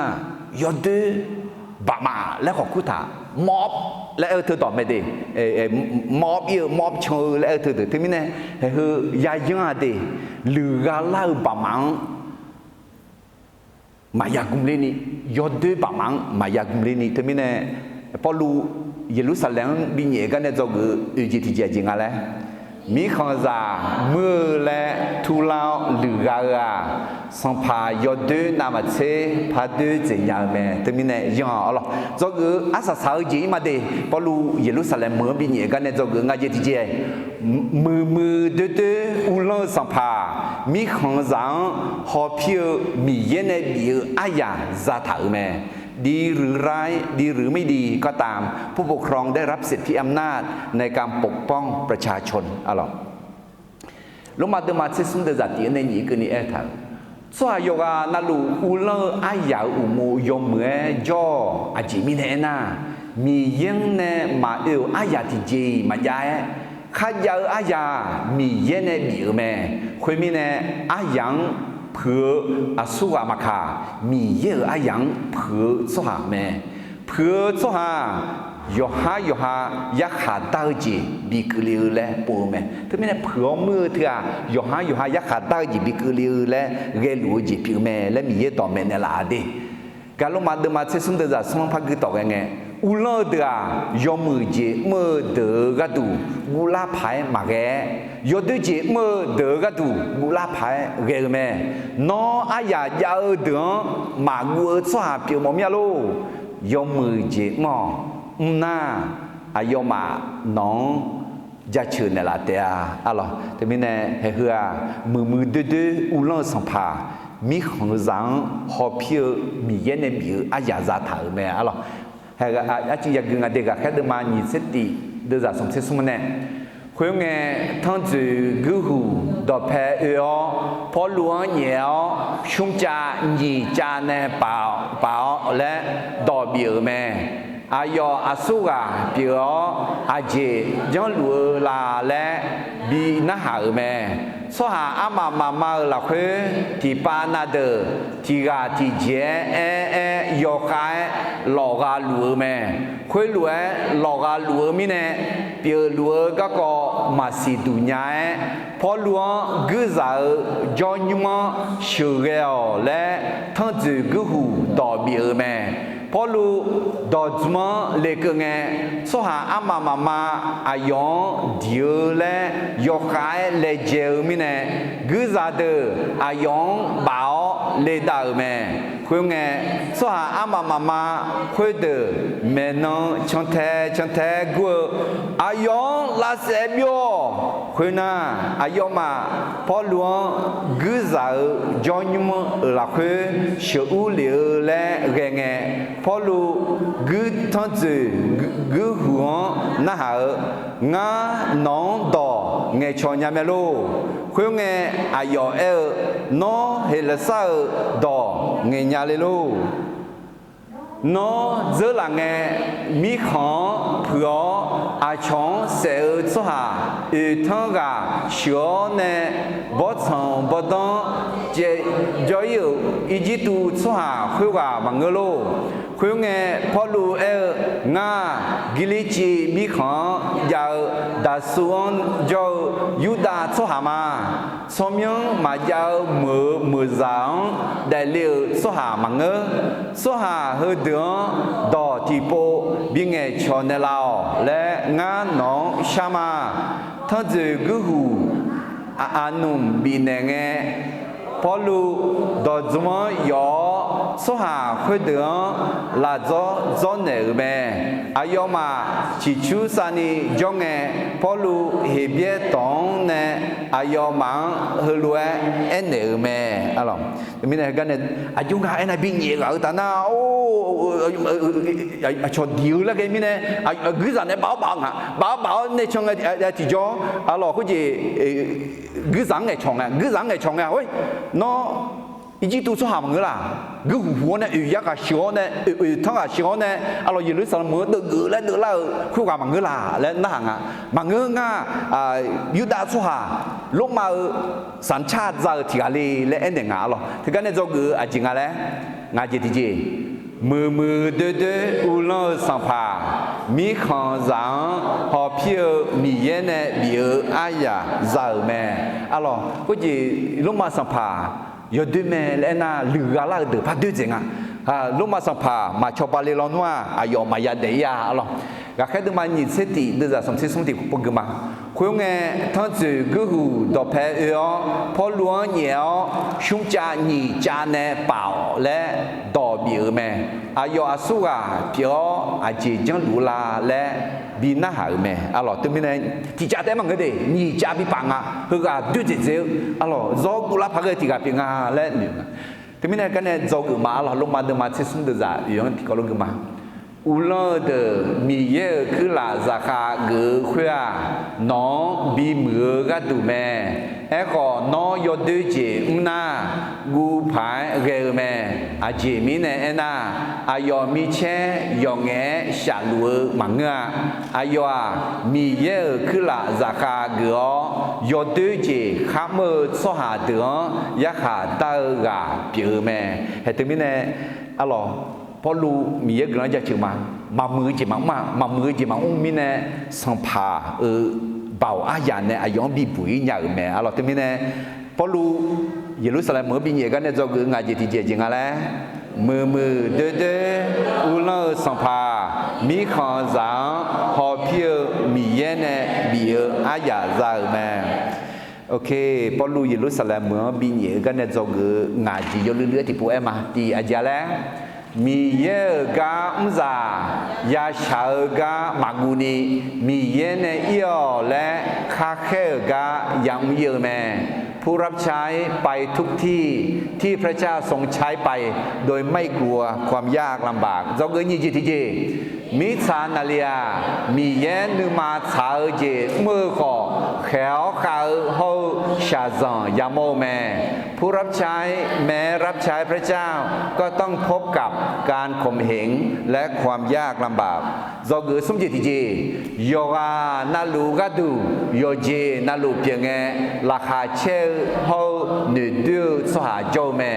ยอดดื้อบะมาและขอคู่ถามอบและเธอตอบไม่ดีมอบเยอะมอบเชยและเธอที่ไม่แน่คือยายังอะไรหรือกาเล่าบะมังมายากุมเลนี่ยอดดื้อบะมังมายากุมเลนี่ที่ไม่แน่พอรู้เยรูซาเล็มบินเยกันเนี่ยจะเกิดอุจิติเจจิงอะไรมีข้อจาเมื่อและทุลาหรือกาสัมภายอดนามาเชพาดูเจียงแม่ที่มีเนี่ยยังอ๋อหรอจะเกิดอาศัยสาวจีมาดีพอรู้เยรูซาเล็มเมื่อบินเยกันเนี่ยจะเกิดงานเจติเจมือเดืออุลสัมภามีข้อจาหอบเพียวมีเย็นเนี่ยมีอายาซาถาแม่ดีหรือร้ายดีหรือไม่ดีก็ตามผู้ปกครองได้รับสิทธิอำนาจในการปกป้องประชาชนอะไรลงมาเดิมมาเชื่อสุดเดือดที่ในนี้ก็นี่เอทังส่วนยกนั่นลูอุลอายาอุโมยมเมื่อจ่ออาจิมีเนน่ามียังเนมาอายาที่จีมาย้ายข้ายาอายามียังเนมีแม่คุยมีเนอายังเพื่อสุขมาค่ะมีเยอะอายังเพื่อสุขแม่เพื่อสุขยอฮายาขาดตาจีบิกลิวและปูแม่ถ้าไม่ได้เพื่อมือเถอะยอฮายาขาดตาจีบิกลิวและเกลูจีพิแม่และมีเยอะต่อแม่ในลาดีการลงมาเดิมมาเชื่อสุดเดือดสมพักคือต่อกันไงอุลเดือยอมือจีมือเดือกระดูกุลาพายมาแกยอดจีมือเดือกระดูกุลาพายเกลแม่น้ออายายาเดือมากัวสวาเปียวมอมยาโลยอมือจีมอน่าอายอมาน้องจะเชิญในลาเตียอะไรแต่ไม่แน่เฮือมือดื้ออุลสัมภามีของจังหอบเพียวมีเย็นในมีอายาซาถาแม่อะไรเฮ้ยอาจจะอยากกินอะไรก็แค่เดิมมาหยิบเสติเดือดสมเสสุมันเนี่ยคุยงานทั้งจูกูหูดอกแพเออพอหลวงเหนียวชุ่มจาหยีจาเนี่ยเปล่าและดอกเบี้ยแม่อายออาสุกาเปียวอาเจยังหลัวลาและบีน่าหาแม่สหาอามาละคุยที่ปานาเดที่กาที่เจยอคายหลอกาหลัวแม่คุยหลัวหลอกาหลัวมิเนเปียวหลัวก็มาสิดุญาพอหลวงกุศลจอยุมเชื่อและทั้งจูกุหูดอกเบี้ยแม่พอลูดอจมาเล็กไงสหาอามาอายองเดียวและยกขายเลเจอมิเนกุซาเดอายองบ่าวเลดาแม่คุยไงสหาอามาคุยเดแม่น้องชันแท้กัวอายองลาเซบิโอคุยน่าอายองมาพอหลวงกุซาจอยุมละคุยเชื่อเลี้ยและเรงไงพอลูกูทั้งจูกูหัวน่าหางาน้องดอเงยชอนยาเมโลคุยเงยอายอน้อเฮลซาดอเงยยาเลโลน้อเจอหลังเงยมีของเผื่ออาชงเสือสหาทั้งกาชัวเนบดส่งบดต้องเจอยู่อีจิตูสหาคุยกับมังเกโลคุยไงพอลูงากิลิจีมีของยาวดาส่วนเจ้ายูดาสหามาสมยังมายาวมือจางได้เลี้ยวสหามังเกสหาเฮเดือดอทีโปบิเงชอนเนลาและงาน้องชามาทั้งจูกูหูอานุมบินเงพอลูดอจมยอ số hà khơi đường là do nở mẹ ai mà chỉ chú sani cho nghe polu hệ biết tông nè ai mà hơi lúa em nở mẹ alo mình này cái này ai chúng ta này bị nhẹ ở ta na cho điều là cái mình này cứ rằng này bảo này trong cái thì cho alo cái gì cứ rằng ngày chồng à ôi nó 이제 또 소하면 거라 그 후원에 의야가 시원에 의타가 시원에 알로 예루살렘 뭐 너그래 너라 후가만 거라 레나가 망응아 유다 소하 로마 산차자 티가리 레엔데가 알로 그간에 저그 아징아래 나제티지 mừ ulo sampa mi khang zang họ phiêu mi yen ne biu aya zao me alo có gì lúc mà sampa yo de me lena lừa la de pa de zinga lúc mà sampa mà cho ba le lo noa ayo ma ya de ya alo ga khai de ma ni se ti de za som se som ti ko gma khuyong nghe thon zu gu hu do pe yo po luo niao shung cha ni cha ne bao le do biu me ayo asuga pio aji jang lu la le bi na ha me alo tu mi ne ti cha te mang ge de ni cha bi pang a hu ga du ji ze alo zo gu la pha ge ti ga pi nga le ni tu mi ne ka ne zo gu ma alo lo ma de ma che sum de za yo ti ko lo gu ma ulo de mi ye ku la za kha ge khwa no bi mu ga du me e ko no yo de ji na gu phai ge me a ji mi ne na ayo mi che yo nge sha lu ma nga ayo mi ye ku la za kha ge yo de ji kha mo so ha de ya kha ta ga pi me he tu mi ne aloพอรู้มีเยอะกันจะเชื่อมามือจีมามือจีมาอุ้มมีเนี่ยสังผาเบาอาญาเนี่ยอายุบีบุยใหญ่แม่อะไรที่มีเนี่ยพอรู้เยรูซาเล็มเมื่อปีเยกันเนี่ยจะเกิดงานจีที่เจริงอะไรมือเด้ออุลสังผามีข้อสังหอบเพียวมีเยเนี่ยบีอาญาใจแม่โอเคพอรู้เยรูซาเล็มเมื่อปีเยกันเนี่ยจะเกิดงานจีเยอะเรื่อยๆที่พวกมาที่อาญาแล้วมีเยกาอุซายาชากามากุนีมีเยเนอียและคาเคกายังเยอะแม่ผู้รับใช้ไปทุกที่ที่พระเจ้าทรงใช้ไปโดยไม่กลัวความยากลำบากเราเกิดยี่จีทีจีมิซานาเลียมีเยนึมาชาเจเมื่อขอแขวขาโฮชาซอนยาโมแม่ผู้รับใช้แม้รับใช้พระเจ้าก็ต้องพบกับการข่มเหงและความยากลำบากเราเกิดสมจิตจีโยกานาลูกาดูโยเจนาลูเพียงเงราคาเชลโฮหนึ่งดูสหาโจแม่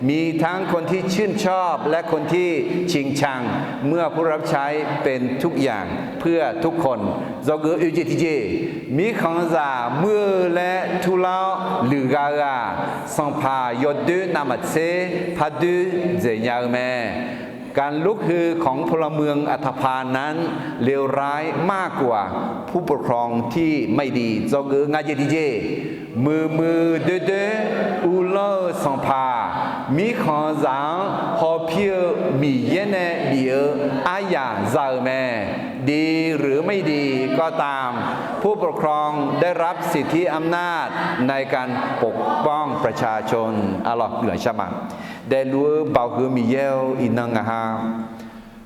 มีทั้งคนที่ชื่นชอบและคนที่ชิงชังเมื่อผู้รับใช้เป็นทุกอย่างเพื่อทุกคนเราเกิดอุจิตจีมีขังซาเมื่อและทุเลาหรือกาสังพายดดูนามัดเซพัดดูเจียงแม่การลุกฮือของพลเมืองอัฐพาลนั้นเลวร้ายมากกว่าผู้ปกครองที่ไม่ดีจงงาเจดีเจมือเด้ออุลสังพามีขอสังหอเพียวมีเยเนเดียวอาญาใจแม่ดีหรือไม่ดีก็ตามผู้ปกครองได้รับสิทธิอำนาจในการปกป้องประชาชนอัลลอฮ์เหลือใช่ไหมได้รู้เบาคือมีเยลอินังฮะ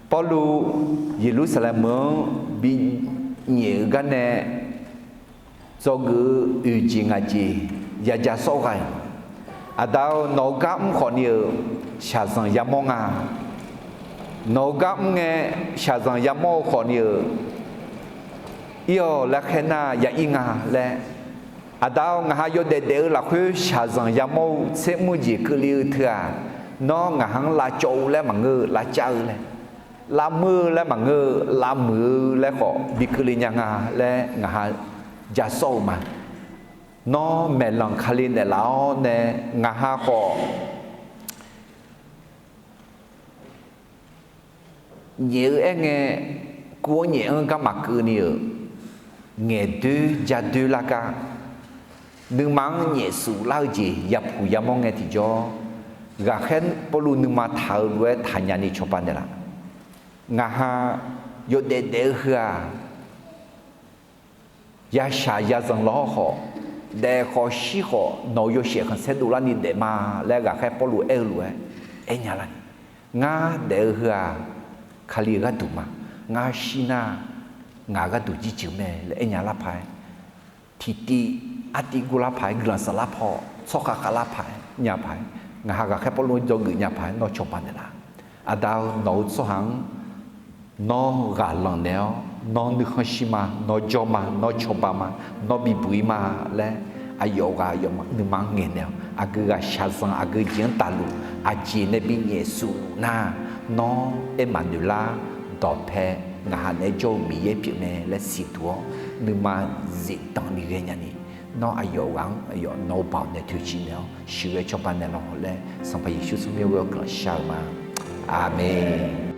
พอรู้เยรูซาเล็มบินเหนียวกันเนี่ยจงอุจิงาจียาจาโซกันอาดาวนกกัมขอเนี่ยชาซังยามงานกกัมเนี่ยชาซังยามงขอเนี่ยอีโอและแค่น่ายาอิงาและอาดาวงาโยเดเดอละคือชาซังยามงเสมุจิกลิวเถื่อน้องงาหังลาโจและมังเงอลาเจ้าและลามือและมังเงอลามือและขอบิกลิญญาและงาจะโซมาน้องแม่ลังคาลินเดลาวเนี่ยงาฮาขอเยอะเองกัวเยอะก็มักคือเนี่ยเงดูจะดูละกันนึกมังเยสูเล่าจียับหูยามองเงที่จอ gà khen bố lu nương mà thảo đuôi thành nhà ni chụp bàn đấy là ngà ha yo để hừa ya xa ya dần lo họ để họ xí họ nói yo sẽ không sẽ đủ là ni để mà lẽ gà khen bố lu nhà là ngà để hừa khali gà đủ mà ngà xí na ngà gà đủ chỉ chịu mẹ lẽ nhà là phải thì ati gula phải gần sala phò so cả la phải nhà phải ngà gà khen bố lu cho người nhà phải nó chụp bàn đấy là đào nấu số hàng nó gà lần néo nó nước hơi xí mà nó cho mà nó chụp mà nó bị bụi mà lẽ ayo gà ayo mà nước mang nghe néo cứ gà xa sang cứ diễn ta lu chỉ nên bị nhẹ su na nó Emmanuel đọc pe ngà này cho mi ye biểu này lẽ xịt thua nước mà dịch tăng đi cái nhà này nó ayo gắng ayo nó bảo này thứ chi néo sửa cho bạn này nó lẽ xong phải Giêsu miêu cái sao mà Amen.